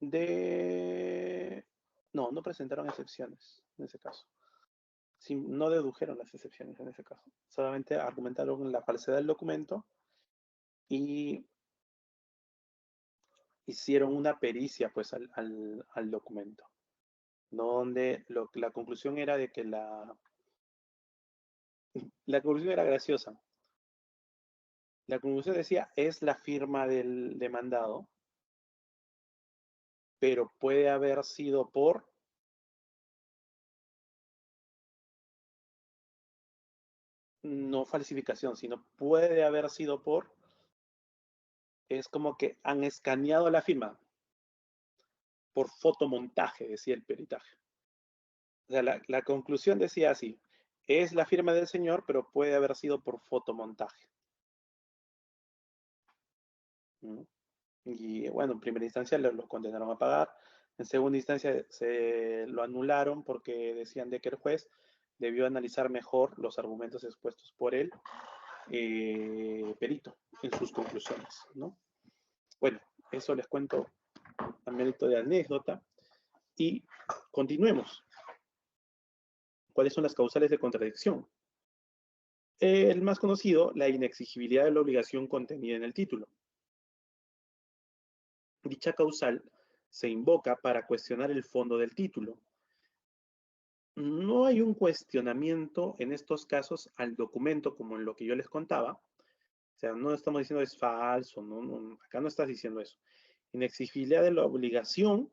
de... No, no presentaron excepciones en ese caso. Sí, no dedujeron las excepciones en ese caso. Solamente argumentaron la falsedad del documento y hicieron una pericia pues al documento, donde la conclusión era de que la conclusión era graciosa. La conclusión decía, es la firma del demandado, pero puede haber sido por no falsificación, sino puede haber sido por, es como que han escaneado la firma por fotomontaje, decía el peritaje. O sea, la conclusión decía así, es la firma del señor, pero puede haber sido por fotomontaje. ¿Mm? Y bueno, en primera instancia los condenaron a pagar, en segunda instancia se lo anularon porque decían de que el juez debió analizar mejor los argumentos expuestos por el perito en sus conclusiones, ¿no? Bueno, eso les cuento a mérito de anécdota y continuemos. ¿Cuáles son las causales de contradicción? El más conocido, la inexigibilidad de la obligación contenida en el título. Dicha causal se invoca para cuestionar el fondo del título. No hay un cuestionamiento en estos casos al documento como en lo que yo les contaba. O sea, no estamos diciendo es falso, acá no estás diciendo eso. Inexigibilidad de la obligación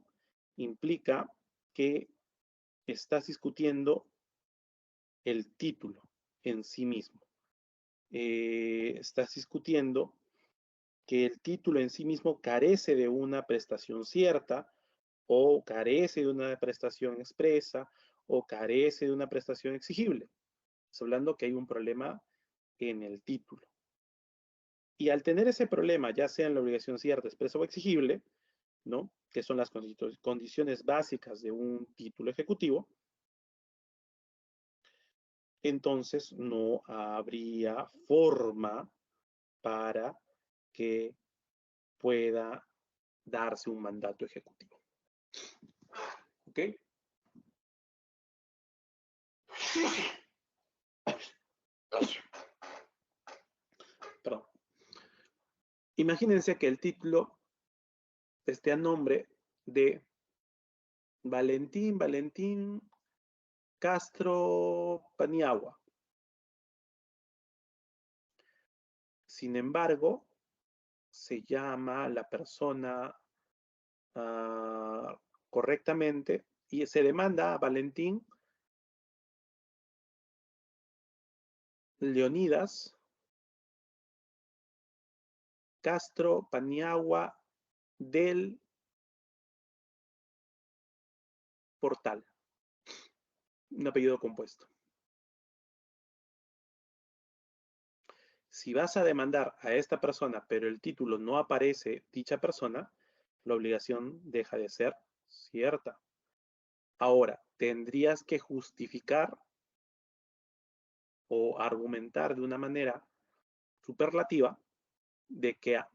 implica que estás discutiendo el título en sí mismo. Estás discutiendo que el título en sí mismo carece de una prestación cierta, o carece de una prestación expresa, o carece de una prestación exigible. Estás hablando que hay un problema en el título. Y al tener ese problema, ya sea en la obligación cierta, expresa o exigible, ¿no? Que son las condiciones básicas de un título ejecutivo, entonces no habría forma para que pueda darse un mandato ejecutivo. ¿Ok? Perdón. Imagínense que el título esté a nombre de Valentín Castro Paniagua. Sin embargo, se llama la persona correctamente y se demanda a Valentín Leonidas Castro Paniagua del Portal, un apellido compuesto. Si vas a demandar a esta persona, pero el título no aparece dicha persona, la obligación deja de ser cierta. Ahora, tendrías que justificar o argumentar de una manera superlativa de que a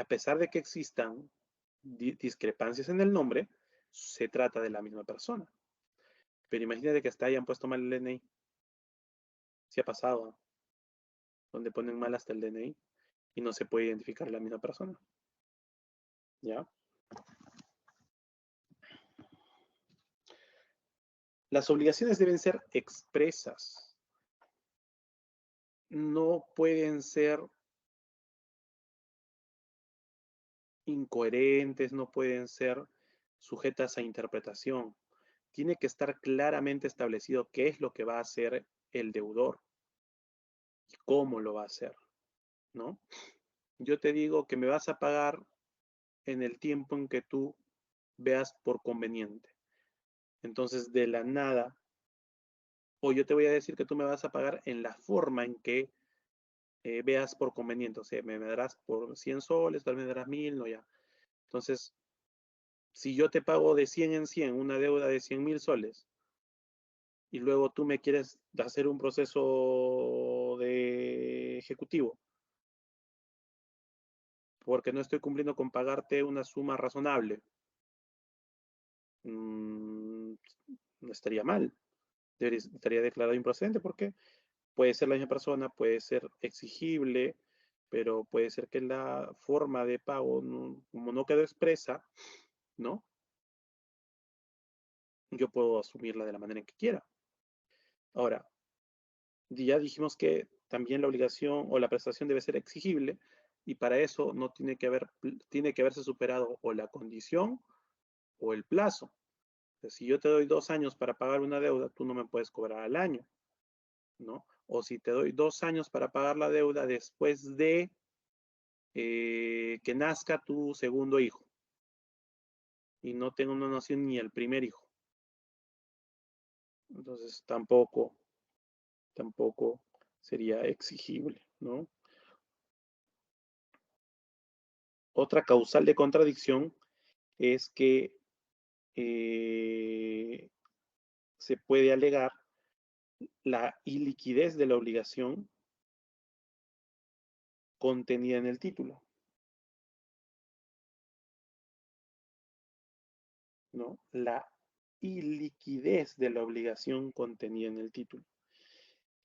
pesar de que existan discrepancias en el nombre, se trata de la misma persona. Pero imagínate que hasta hayan puesto mal el DNI. Sí ha pasado, ¿no? Donde ponen mal hasta el DNI y no se puede identificar a la misma persona. ¿Ya? Las obligaciones deben ser expresas. No pueden ser incoherentes, no pueden ser sujetas a interpretación. Tiene que estar claramente establecido qué es lo que va a hacer el deudor y cómo lo va a hacer, ¿no? Yo te digo que me vas a pagar en el tiempo en que tú veas por conveniente. Entonces, de la nada, o yo te voy a decir que tú me vas a pagar en la forma en que veas por conveniente. O sea, me darás por 100 soles, tal vez me darás 1000, no ya. Entonces, si yo te pago de 100 en 100 una deuda de 100.000 soles y luego tú me quieres hacer un proceso de ejecutivo porque no estoy cumpliendo con pagarte una suma razonable, no estaría mal. Estaría declarado improcedente porque puede ser la misma persona, puede ser exigible, pero puede ser que la forma de pago, como no quedó expresa, ¿no? Yo puedo asumirla de la manera en que quiera. Ahora, ya dijimos que también la obligación o la prestación debe ser exigible y para eso no tiene que haberse superado o la condición o el plazo. Si yo te doy 2 años para pagar una deuda, tú no me puedes cobrar al año, ¿no? O si te doy 2 años para pagar la deuda después de que nazca tu segundo hijo y no tengo una nación ni el primer hijo. Entonces tampoco sería exigible, ¿no? Otra causal de contradicción es que se puede alegar la iliquidez de la obligación contenida en el título, ¿no? La iliquidez de la obligación contenida en el título.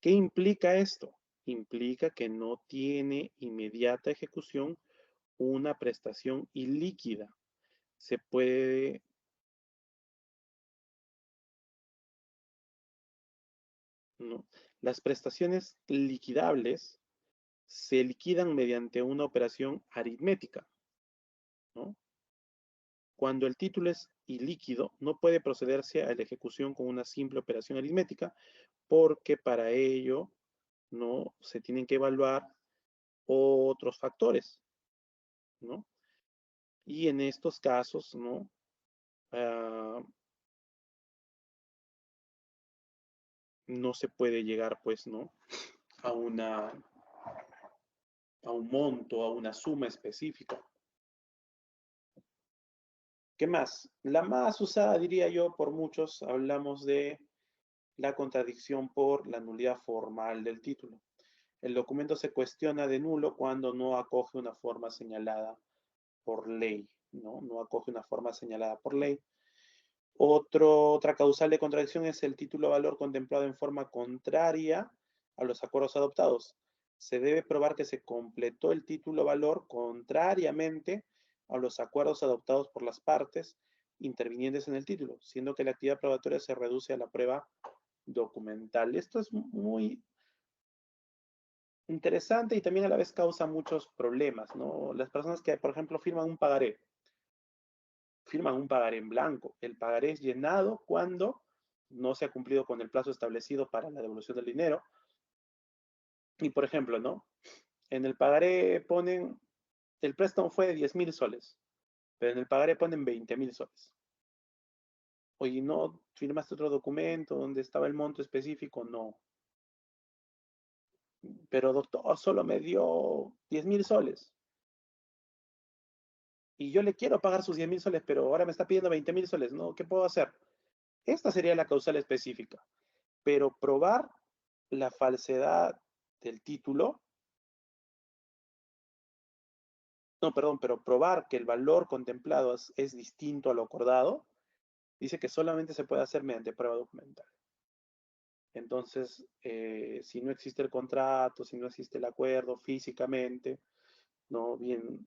¿Qué implica esto? Implica que no tiene inmediata ejecución una prestación ilíquida. Se puede ¿no? Las prestaciones liquidables se liquidan mediante una operación aritmética, ¿no? Cuando el título es ilíquido, no puede procederse a la ejecución con una simple operación aritmética, porque para ello no se tienen que evaluar otros factores, ¿no? Y en estos casos, ¿no? No se puede llegar, pues, ¿no? A a un monto, a una suma específica. ¿Qué más? La más usada, diría yo, por muchos, hablamos de la contradicción por la nulidad formal del título. El documento se cuestiona de nulo cuando no acoge una forma señalada por ley, ¿no? No acoge una forma señalada por ley. Otra causal de contradicción es el título valor contemplado en forma contraria a los acuerdos adoptados. Se debe probar que se completó el título valor contrariamente a los acuerdos adoptados por las partes intervinientes en el título, siendo que la actividad probatoria se reduce a la prueba documental. Esto es muy interesante y también a la vez causa muchos problemas, ¿no? Las personas que, por ejemplo, firman un pagaré, firman un pagaré en blanco. El pagaré es llenado cuando no se ha cumplido con el plazo establecido para la devolución del dinero. Y por ejemplo, ¿no? En el pagaré ponen, el préstamo fue de 10.000 soles, pero en el pagaré ponen 20.000 soles. Oye, ¿no firmaste otro documento donde estaba el monto específico? No. Pero doctor, solo me dio 10.000 soles. Y yo le quiero pagar sus 10.000 soles, pero ahora me está pidiendo 20.000 soles. ¿No? ¿Qué puedo hacer? Esta sería la causal específica. Pero probar la falsedad del título, no, perdón, pero probar que el valor contemplado es distinto a lo acordado, dice que solamente se puede hacer mediante prueba documental. Entonces, si no existe el contrato, si no existe el acuerdo físicamente, ¿no? Bien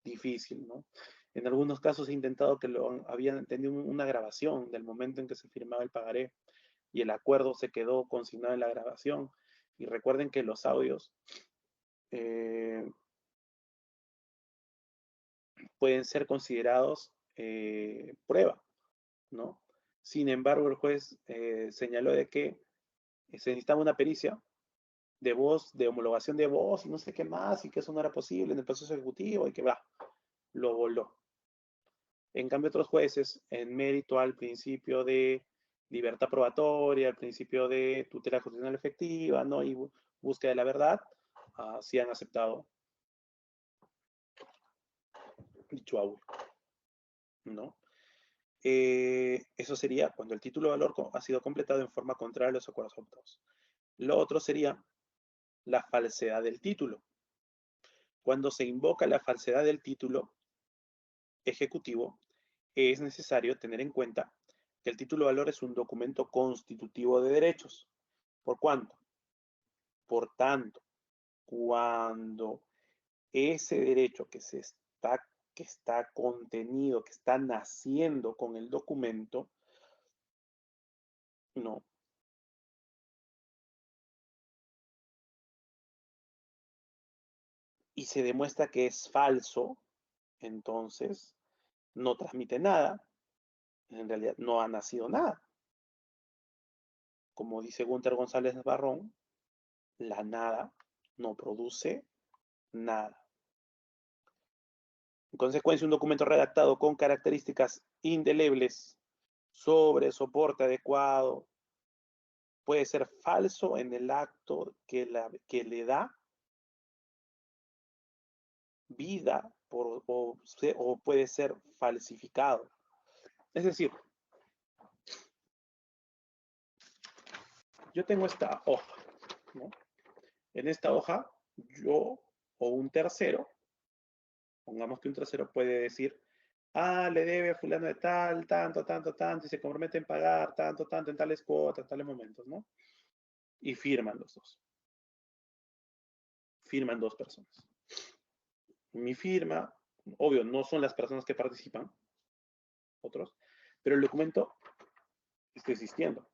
difícil, ¿no? En algunos casos he intentado que habían tenido una grabación del momento en que se firmaba el pagaré y el acuerdo se quedó consignado en la grabación. Y recuerden que los audios pueden ser considerados prueba, ¿no? Sin embargo, el juez señaló de que se necesitaba una pericia de voz, de homologación de voz y no sé qué más, y que eso no era posible en el proceso ejecutivo y que lo voló. En cambio, otros jueces, en mérito al principio de libertad probatoria, al principio de tutela constitucional efectiva, ¿no? Y búsqueda de la verdad, sí han aceptado dicho audio, ¿no? Eso sería cuando el título de valor ha sido completado en forma contraria a los acuerdos adoptados. Lo otro sería la falsedad del título. Cuando se invoca la falsedad del título ejecutivo, es necesario tener en cuenta que el título de valor es un documento constitutivo de derechos. ¿Por cuánto? Por tanto, cuando ese derecho que está contenido, que está naciendo con el documento, no. Y se demuestra que es falso, entonces no transmite nada, en realidad no ha nacido nada. Como dice Gunter González Barrón, la nada no produce nada. En consecuencia, un documento redactado con características indelebles sobre soporte adecuado puede ser falso en el acto que le da vida o puede ser falsificado. Es decir, yo tengo esta hoja, ¿no? En esta hoja, yo o un tercero, pongamos que un tercero puede decir, le debe a fulano de tal, tanto, tanto, tanto, y se compromete en pagar tanto, tanto, en tales cuotas, en tales momentos, ¿no? Y firman los dos. Firman dos personas. Mi firma, obvio, no son las personas que participan, otros, pero el documento está existiendo.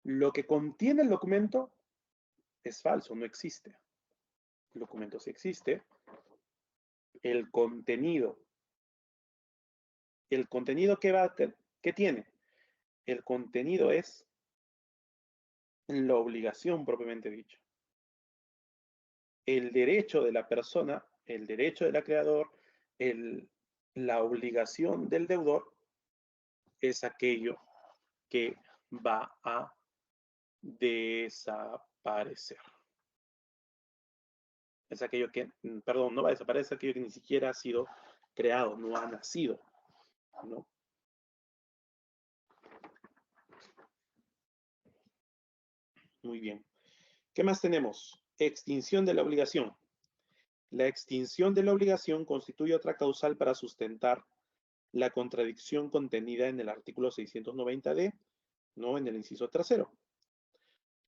Lo que contiene el documento es falso, no existe. El documento sí existe. El contenido ¿qué tiene? El contenido es la obligación propiamente dicha. El derecho de la persona, el derecho del acreedor, la obligación del deudor es aquello que va a desaparecer. Es aquello que, perdón, no va a desaparecer, aquello que ni siquiera ha sido creado, no ha nacido, ¿no? Muy bien. ¿Qué más tenemos? Extinción de la obligación. La extinción de la obligación constituye otra causal para sustentar la contradicción contenida en el artículo 690D, ¿no? En el inciso tercero.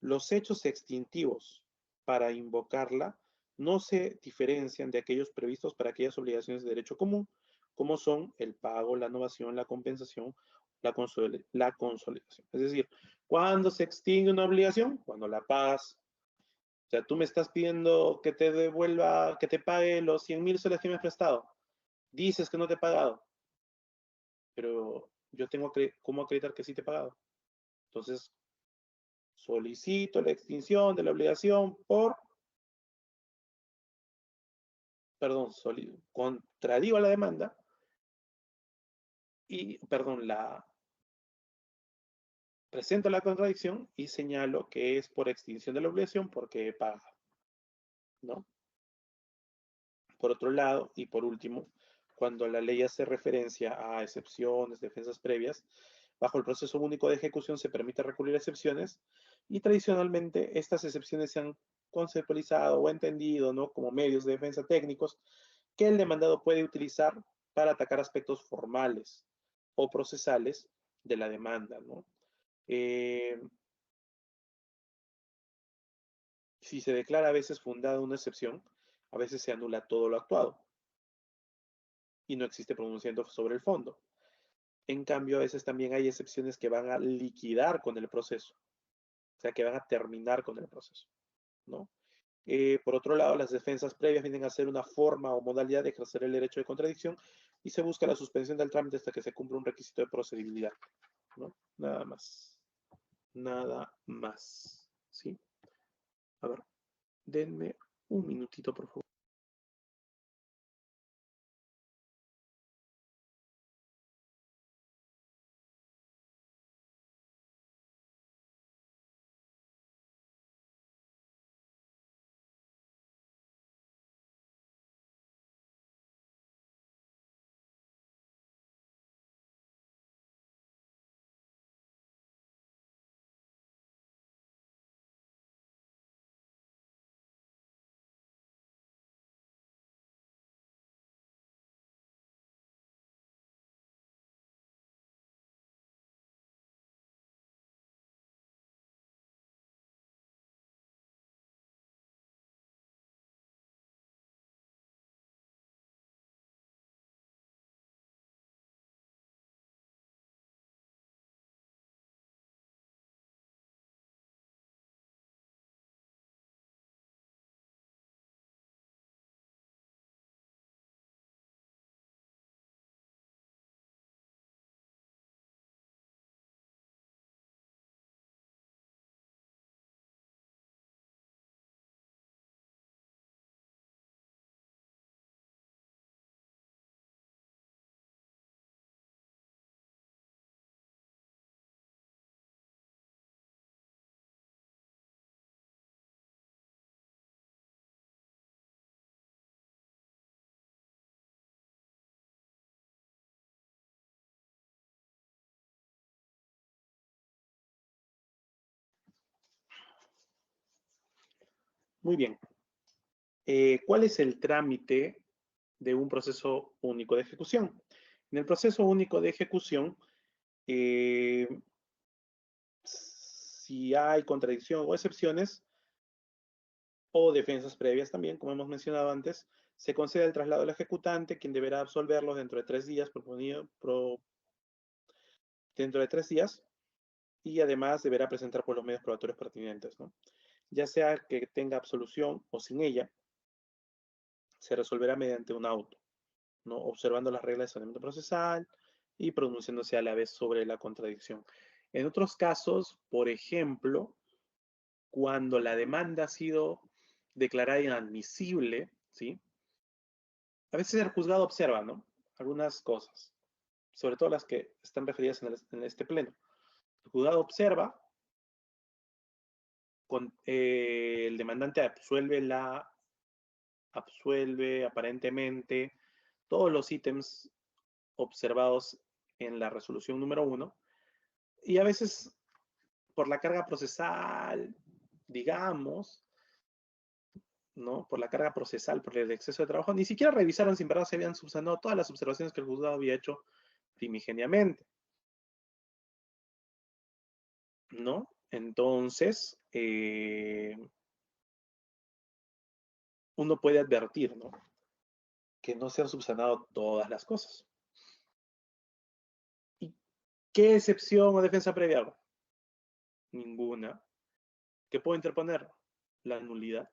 Los hechos extintivos para invocarla no se diferencian de aquellos previstos para aquellas obligaciones de derecho común, como son el pago, la novación, la compensación, la consolidación. Es decir, ¿cuándo se extingue una obligación? Cuando la pagas. O sea, tú me estás pidiendo que te devuelva, que te pague los 100.000 soles que me has prestado. Dices que no te he pagado. pero yo tengo cómo acreditar que sí te he pagado. Entonces, solicito la extinción de la obligación contradigo la demanda y, perdón, presento la contradicción y señalo que es por extinción de la obligación porque he pagado, ¿no? Por otro lado, y por último, cuando la ley hace referencia a excepciones, defensas previas, bajo el proceso único de ejecución se permite recurrir a excepciones y tradicionalmente estas excepciones se han conceptualizado o entendido, ¿no?, como medios de defensa técnicos que el demandado puede utilizar para atacar aspectos formales o procesales de la demanda, ¿no? Si se declara a veces fundada una excepción, a veces se anula todo lo actuado y no existe pronunciamiento sobre el fondo. En cambio, a veces también hay excepciones que van a liquidar con el proceso, o sea, que van a terminar con el proceso, ¿no? Por otro lado, las defensas previas vienen a ser una forma o modalidad de ejercer el derecho de contradicción y se busca la suspensión del trámite hasta que se cumpla un requisito de procedibilidad, ¿no? Nada más. Nada más. ¿Sí? A ver, denme un minutito, por favor. Muy bien. ¿Cuál es el trámite de un proceso único de ejecución? En el proceso único de ejecución, si hay contradicción o excepciones, o defensas previas también, como hemos mencionado antes, se concede el traslado al ejecutante, quien deberá absolverlos dentro de 3 días, dentro de 3 días, y además deberá presentar por los medios probatorios pertinentes, ¿no? Ya sea que tenga absolución o sin ella, se resolverá mediante un auto, ¿no?, observando las reglas de saneamiento procesal y pronunciándose a la vez sobre la contradicción. En otros casos, por ejemplo, cuando la demanda ha sido declarada inadmisible, ¿sí?, a veces el juzgado observa, ¿no?, algunas cosas, sobre todo las que están referidas en este pleno. El juzgado observa, el demandante absuelve aparentemente todos los ítems observados en la resolución número 1, y a veces por la carga procesal, digamos, ¿no?, por la carga procesal, por el exceso de trabajo, ni siquiera revisaron si en verdad se habían subsanado todas las observaciones que el juzgado había hecho primigeniamente, ¿no? Entonces, uno puede advertir, ¿no?, que no se han subsanado todas las cosas. ¿Y qué excepción o defensa previa hago? Ninguna. ¿Qué puedo interponer? La nulidad.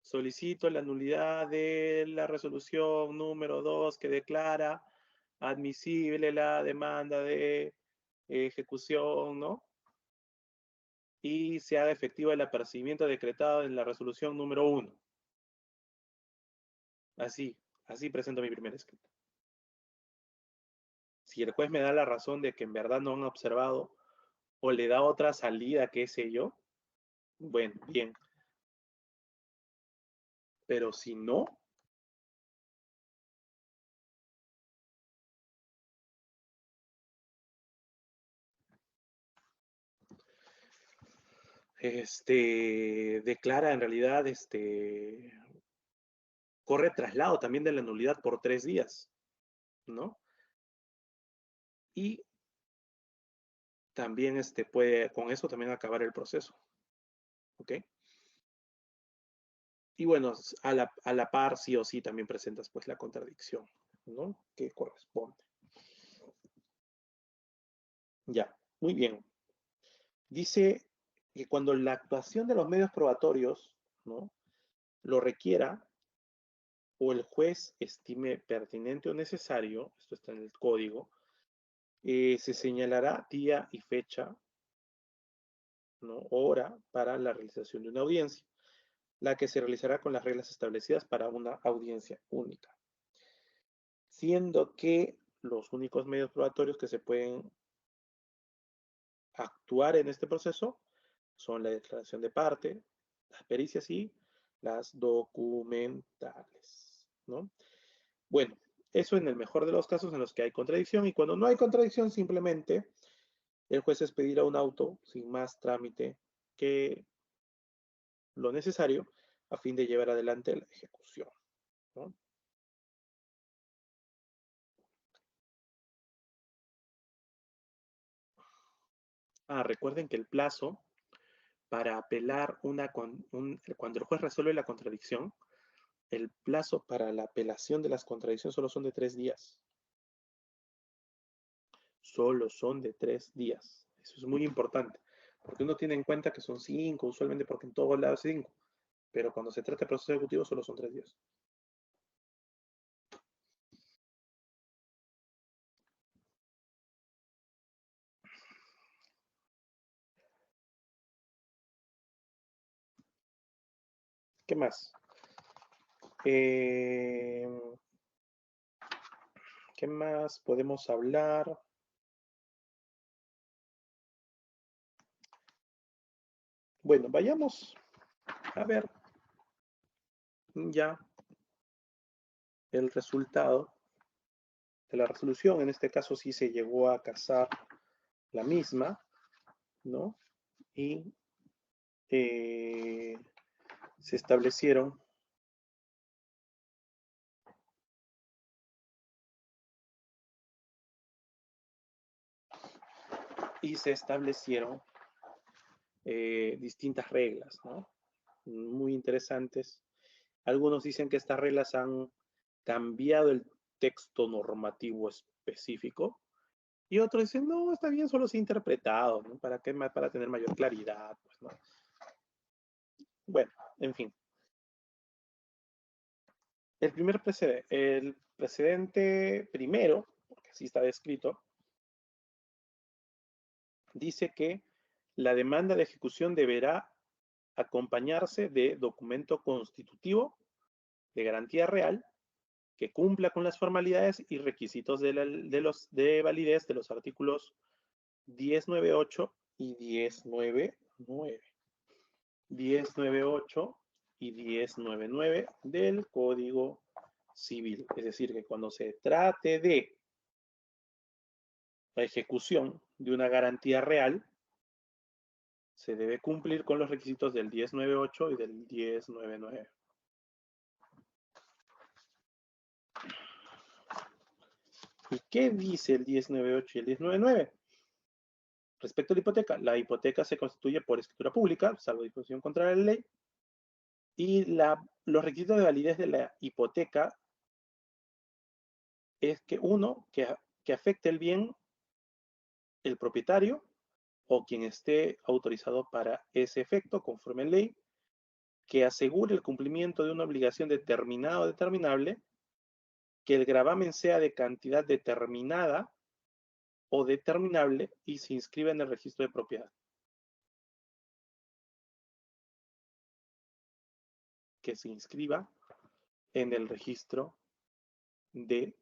Solicito la nulidad de la resolución número 2 que declara admisible la demanda de ejecución, ¿no? Y se haga efectivo el apercibimiento decretado en la resolución número 1. Así presento mi primer escrito. Si el juez me da la razón de que en verdad no han observado o le da otra salida, qué sé yo, bueno, bien. Pero si no, declara en realidad, corre traslado también de la nulidad por 3 días, ¿no? Y también puede con eso también acabar el proceso, ¿ok? Y bueno, a la par sí o sí también presentas pues la contradicción, ¿no? Que corresponde. Ya, muy bien. Dice que cuando la actuación de los medios probatorios, ¿no?, lo requiera o el juez estime pertinente o necesario, esto está en el código, se señalará día y fecha, ¿no?, hora para la realización de una audiencia, la que se realizará con las reglas establecidas para una audiencia única. Siendo que los únicos medios probatorios que se pueden actuar en este proceso son la declaración de parte, las pericias y las documentales, ¿no? Bueno, eso en el mejor de los casos en los que hay contradicción, y cuando no hay contradicción simplemente el juez expedirá un auto sin más trámite que lo necesario a fin de llevar adelante la ejecución, ¿no? Recuerden que el plazo para apelar cuando el juez resuelve la contradicción, el plazo para la apelación de las contradicciones solo son de 3 días. Solo son de 3 días. Eso es muy importante, porque uno tiene en cuenta que son 5, usualmente porque en todos lados es 5, pero cuando se trata de proceso ejecutivo solo son 3 días. ¿Qué más? ¿Qué más podemos hablar? Bueno, vayamos a ver ya el resultado de la resolución. En este caso sí se llegó a casar la misma, ¿no? Y se establecieron distintas reglas, ¿no?, muy interesantes. Algunos dicen que estas reglas han cambiado el texto normativo específico, y otros dicen, no, está bien, solo se ha interpretado, ¿no? ¿Para qué? Para tener mayor claridad, pues, ¿no? Bueno, en fin. El precedente primero, porque así está descrito, dice que la demanda de ejecución deberá acompañarse de documento constitutivo de garantía real que cumpla con las formalidades y requisitos de validez de los artículos 1098 y 1099. 1098 y 1099 del Código Civil. Es decir, que cuando se trate de la ejecución de una garantía real, se debe cumplir con los requisitos del 1098 y del 1099. ¿Y qué dice el 1098 y el 1099? Respecto a la hipoteca se constituye por escritura pública, salvo disposición contraria a la ley, y los requisitos de validez de la hipoteca es que uno, que afecte el bien el propietario o quien esté autorizado para ese efecto, conforme a ley, que asegure el cumplimiento de una obligación determinada o determinable, que el gravamen sea de cantidad determinada o determinable y se inscribe en el registro de propiedad. Que se inscriba en el registro de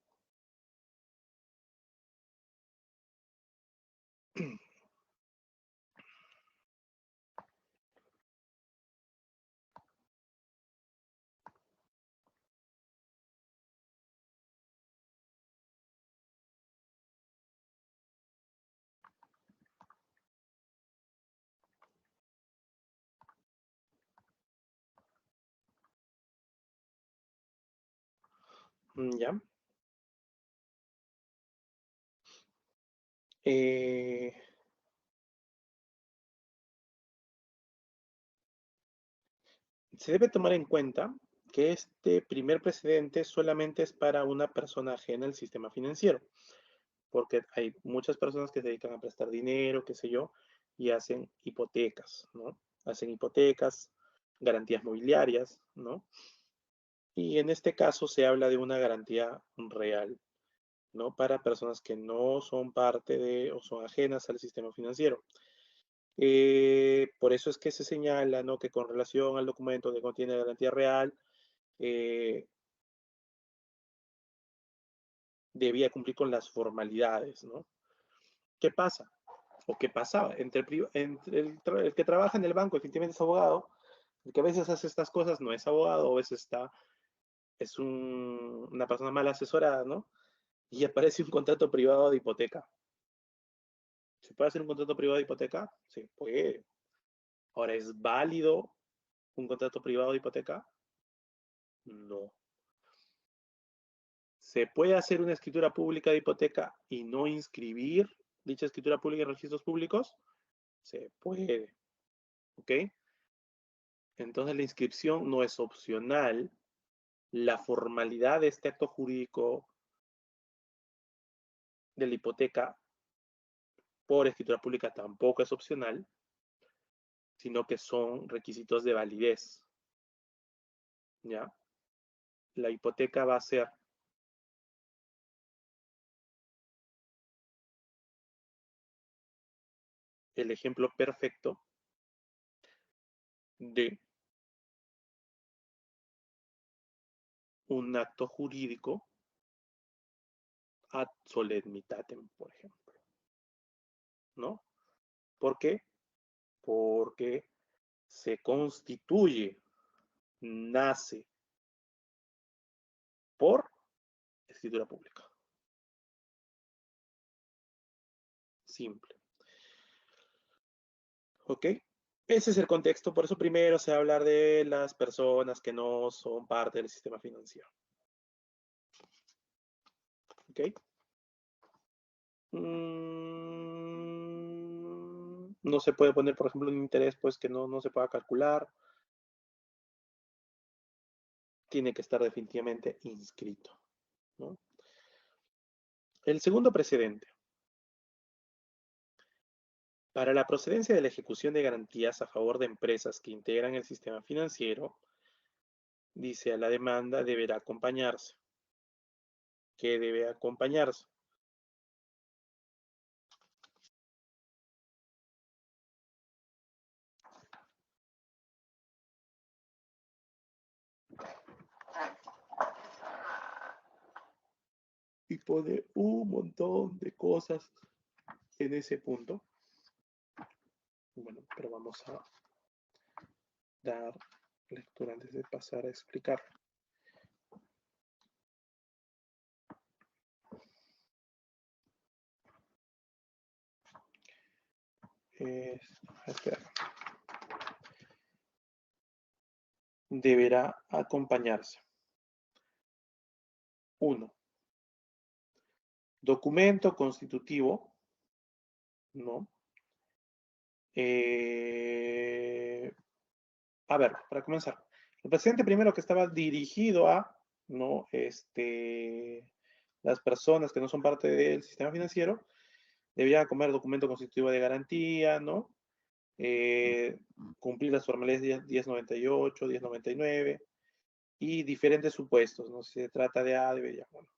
¿ya? Se debe tomar en cuenta que este primer precedente solamente es para una persona ajena al sistema financiero, porque hay muchas personas que se dedican a prestar dinero, qué sé yo, y hacen hipotecas, ¿no? Hacen hipotecas, garantías mobiliarias, ¿no? Y en este caso se habla de una garantía real, ¿no? Para personas que no son parte de o son ajenas al sistema financiero. Por eso es que se señala, ¿no? Que con relación al documento que contiene garantía real, debía cumplir con las formalidades, ¿no? ¿Qué pasa? O qué pasaba entre el que trabaja en el banco, efectivamente es abogado, el que a veces hace estas cosas no es abogado, o a veces es una persona mal asesorada, ¿no? Y aparece un contrato privado de hipoteca. ¿Se puede hacer un contrato privado de hipoteca? Sí, puede. Ahora, ¿es válido un contrato privado de hipoteca? No. ¿Se puede hacer una escritura pública de hipoteca y no inscribir dicha escritura pública en registros públicos? Se puede. ¿Ok? Entonces la inscripción no es opcional. La formalidad de este acto jurídico de la hipoteca por escritura pública tampoco es opcional, sino que son requisitos de validez. ¿Ya? La hipoteca va a ser el ejemplo perfecto de un acto jurídico ad solemnitatem, por ejemplo, ¿no? ¿Por qué? Porque se constituye, nace por escritura pública. Simple. ¿Ok? Ese es el contexto, por eso primero se va a hablar de las personas que no son parte del sistema financiero. ¿Ok? No se puede poner, por ejemplo, un interés pues que no se pueda calcular. Tiene que estar definitivamente inscrito, ¿no? El segundo precedente. Para la procedencia de la ejecución de garantías a favor de empresas que integran el sistema financiero, dice a la demanda deberá acompañarse. ¿Qué debe acompañarse? Y pone un montón de cosas en ese punto. Bueno, pero vamos a dar lectura antes de pasar a explicar. Espera. Deberá acompañarse. 1. Documento constitutivo, ¿no? A ver, para comenzar. El presidente primero que estaba dirigido a, ¿no? Las personas que no son parte del sistema financiero, debían comer documento constitutivo de garantía, ¿no? Cumplir las formalidades 1098, 1099, y diferentes supuestos, ¿no? Si se trata de A, de B, ya, bueno.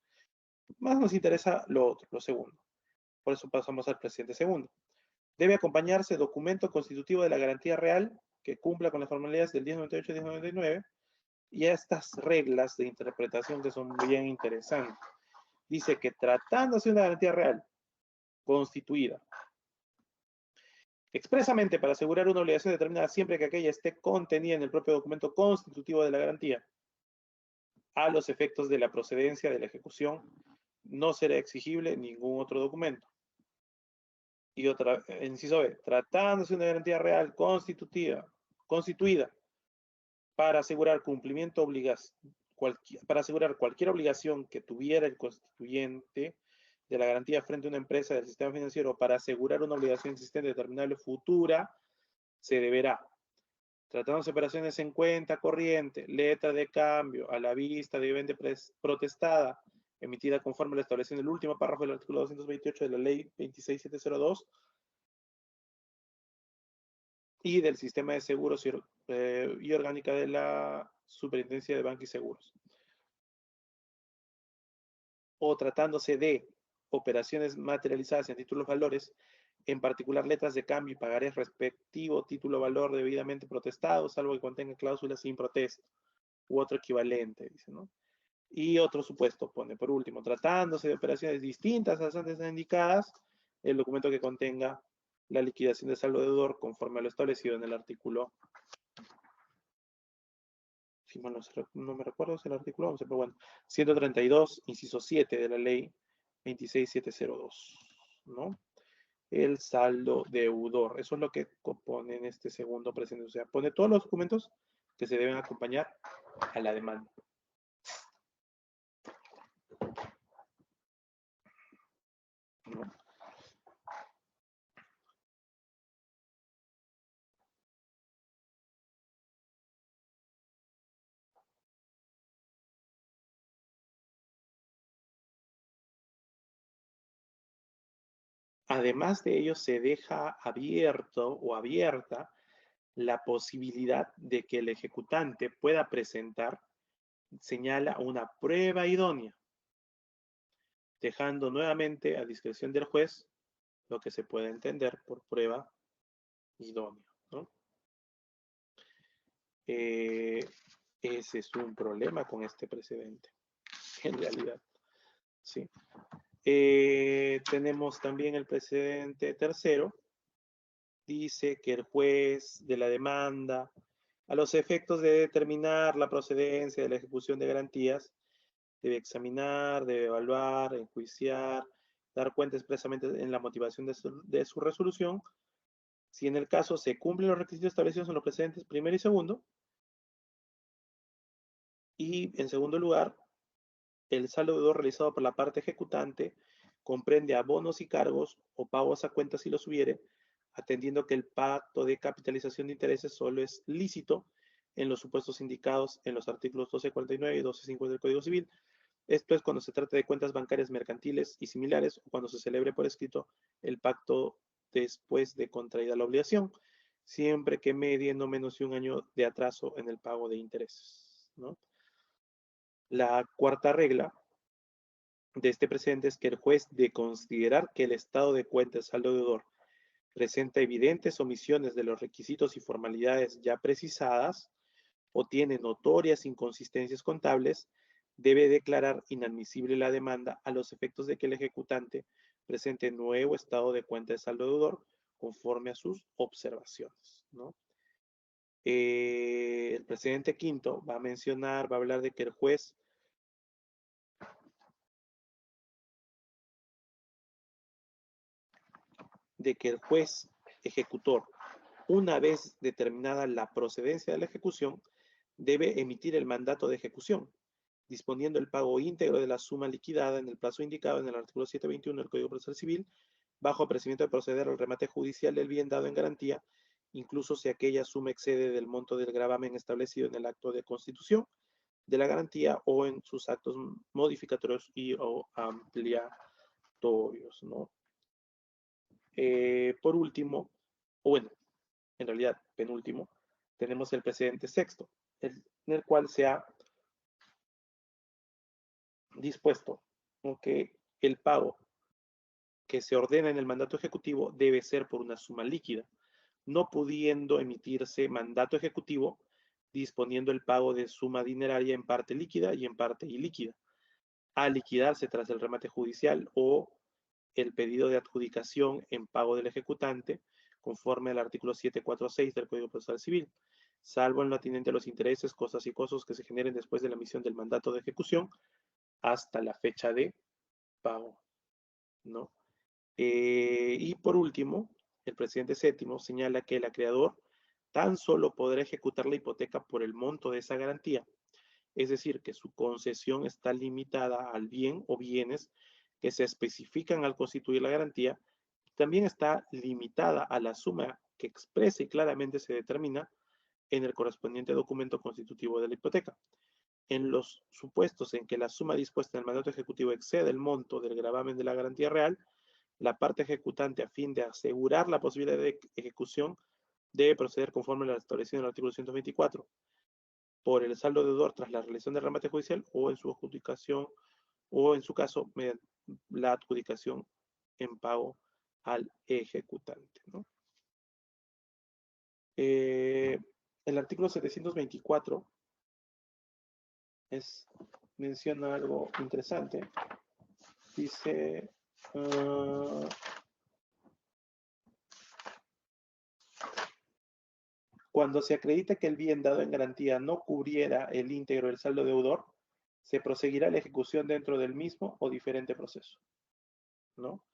Más nos interesa lo otro, lo segundo. Por eso pasamos al precedente segundo. Debe acompañarse documento constitutivo de la garantía real que cumpla con las formalidades del 1098 y 1099 y a estas reglas de interpretación que son bien interesantes. Dice que tratándose de una garantía real constituida expresamente para asegurar una obligación determinada siempre que aquella esté contenida en el propio documento constitutivo de la garantía, a los efectos de la procedencia de la ejecución, no será exigible ningún otro documento. Y otra, inciso B, tratándose de una garantía real constituida para asegurar cumplimiento para asegurar cualquier obligación que tuviera el constituyente de la garantía frente a una empresa del sistema financiero para asegurar una obligación existente determinable futura, se deberá, tratándose de operaciones en cuenta corriente, letra de cambio, a la vista, debidamente protestada, emitida conforme a lo establecido en el último párrafo del artículo 228 de la ley 26702, y del sistema de seguros y orgánica de la Superintendencia de Banca y Seguros. O tratándose de operaciones materializadas en títulos valores, en particular letras de cambio y pagarés respectivo título valor debidamente protestado, salvo que contenga cláusulas sin protesta u otro equivalente, dice, ¿no? Y otro supuesto pone, por último, tratándose de operaciones distintas a las antes indicadas, el documento que contenga la liquidación de saldo deudor conforme a lo establecido en el artículo, si mal no me recuerdo, es el artículo 11, pero bueno, 132, inciso 7 de la ley 26702, ¿no? El saldo deudor, eso es lo que pone en este segundo presente, o sea, pone todos los documentos que se deben acompañar a la demanda. ¿No? Además de ello, se deja abierto o abierta la posibilidad de que el ejecutante pueda presentar, señala, una prueba idónea, dejando nuevamente a discreción del juez lo que se puede entender por prueba idónea, ¿no? Ese es un problema con este precedente, en realidad, ¿sí? Tenemos también el precedente tercero, dice que el juez de la demanda, a los efectos de determinar la procedencia de la ejecución de garantías, debe examinar, debe evaluar, enjuiciar, dar cuenta expresamente en la motivación de su resolución, si en el caso se cumplen los requisitos establecidos en los precedentes primero y segundo, y en segundo lugar, el saldo deudor realizado por la parte ejecutante comprende abonos y cargos o pagos a cuenta si los hubiere, atendiendo que el pacto de capitalización de intereses solo es lícito en los supuestos indicados en los artículos 1249 y 1250 del Código Civil. Esto es cuando se trata de cuentas bancarias mercantiles y similares o cuando se celebre por escrito el pacto después de contraída la obligación, siempre que medie no menos de un año de atraso en el pago de intereses, ¿no? La cuarta regla de este precedente es que el juez, de considerar que el estado de cuenta del saldo deudor presenta evidentes omisiones de los requisitos y formalidades ya precisadas o tiene notorias inconsistencias contables, debe declarar inadmisible la demanda a los efectos de que el ejecutante presente nuevo estado de cuenta de saldo deudor conforme a sus observaciones, ¿no? El precedente quinto va a hablar de que el juez ejecutor, una vez determinada la procedencia de la ejecución, debe emitir el mandato de ejecución, disponiendo el pago íntegro de la suma liquidada en el plazo indicado en el artículo 721 del Código Procesal Civil, bajo apercibimiento de proceder al remate judicial del bien dado en garantía, incluso si aquella suma excede del monto del gravamen establecido en el acto de constitución de la garantía o en sus actos modificatorios y o ampliatorios, ¿no? Por último, o bueno, en realidad penúltimo, tenemos el precedente sexto, en el cual se ha dispuesto que el pago que se ordena en el mandato ejecutivo debe ser por una suma líquida, no pudiendo emitirse mandato ejecutivo disponiendo el pago de suma dineraria en parte líquida y en parte ilíquida, a liquidarse tras el remate judicial o el pedido de adjudicación en pago del ejecutante, conforme al artículo 746 del Código Procesal Civil, salvo en lo atinente a los intereses, costas y costos que se generen después de la emisión del mandato de ejecución hasta la fecha de pago, ¿no? Y por último, el presidente séptimo señala que el acreedor tan solo podrá ejecutar la hipoteca por el monto de esa garantía, es decir, que su concesión está limitada al bien o bienes que se especifican al constituir la garantía, también está limitada a la suma que expresa y claramente se determina en el correspondiente documento constitutivo de la hipoteca. En los supuestos en que la suma dispuesta en el mandato ejecutivo excede el monto del gravamen de la garantía real, la parte ejecutante, a fin de asegurar la posibilidad de ejecución, debe proceder conforme a lo establecido en el artículo 124 por el saldo deudor tras la realización del remate judicial o en su adjudicación o en su caso mediante la adjudicación en pago al ejecutante, ¿no? El artículo 724 menciona algo interesante. Dice cuando se acredita que el bien dado en garantía no cubriera el íntegro del saldo deudor, se proseguirá la ejecución dentro del mismo o diferente proceso, ¿no?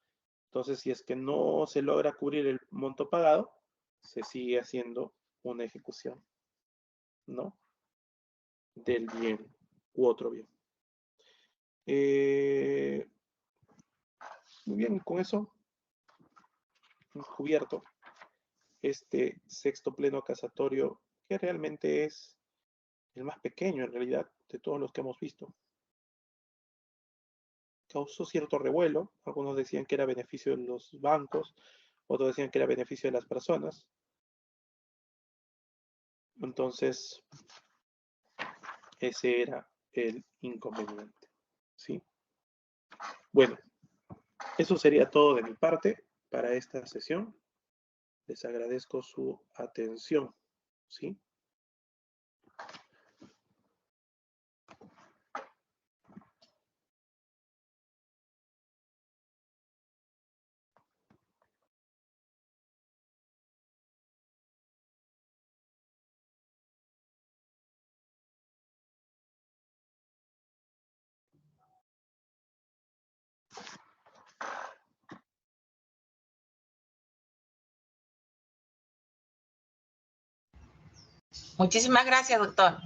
Entonces, si es que no se logra cubrir el monto pagado, se sigue haciendo una ejecución, ¿no? Del bien u otro bien. Muy bien, con eso hemos cubierto este sexto pleno casatorio, que realmente es el más pequeño en realidad de todos los que hemos visto. Causó cierto revuelo, algunos decían que era beneficio de los bancos, otros decían que era beneficio de las personas. Entonces, ese era el inconveniente, ¿sí? Bueno, eso sería todo de mi parte para esta sesión. Les agradezco su atención, ¿sí? Muchísimas gracias, doctor.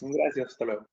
Gracias, hasta luego.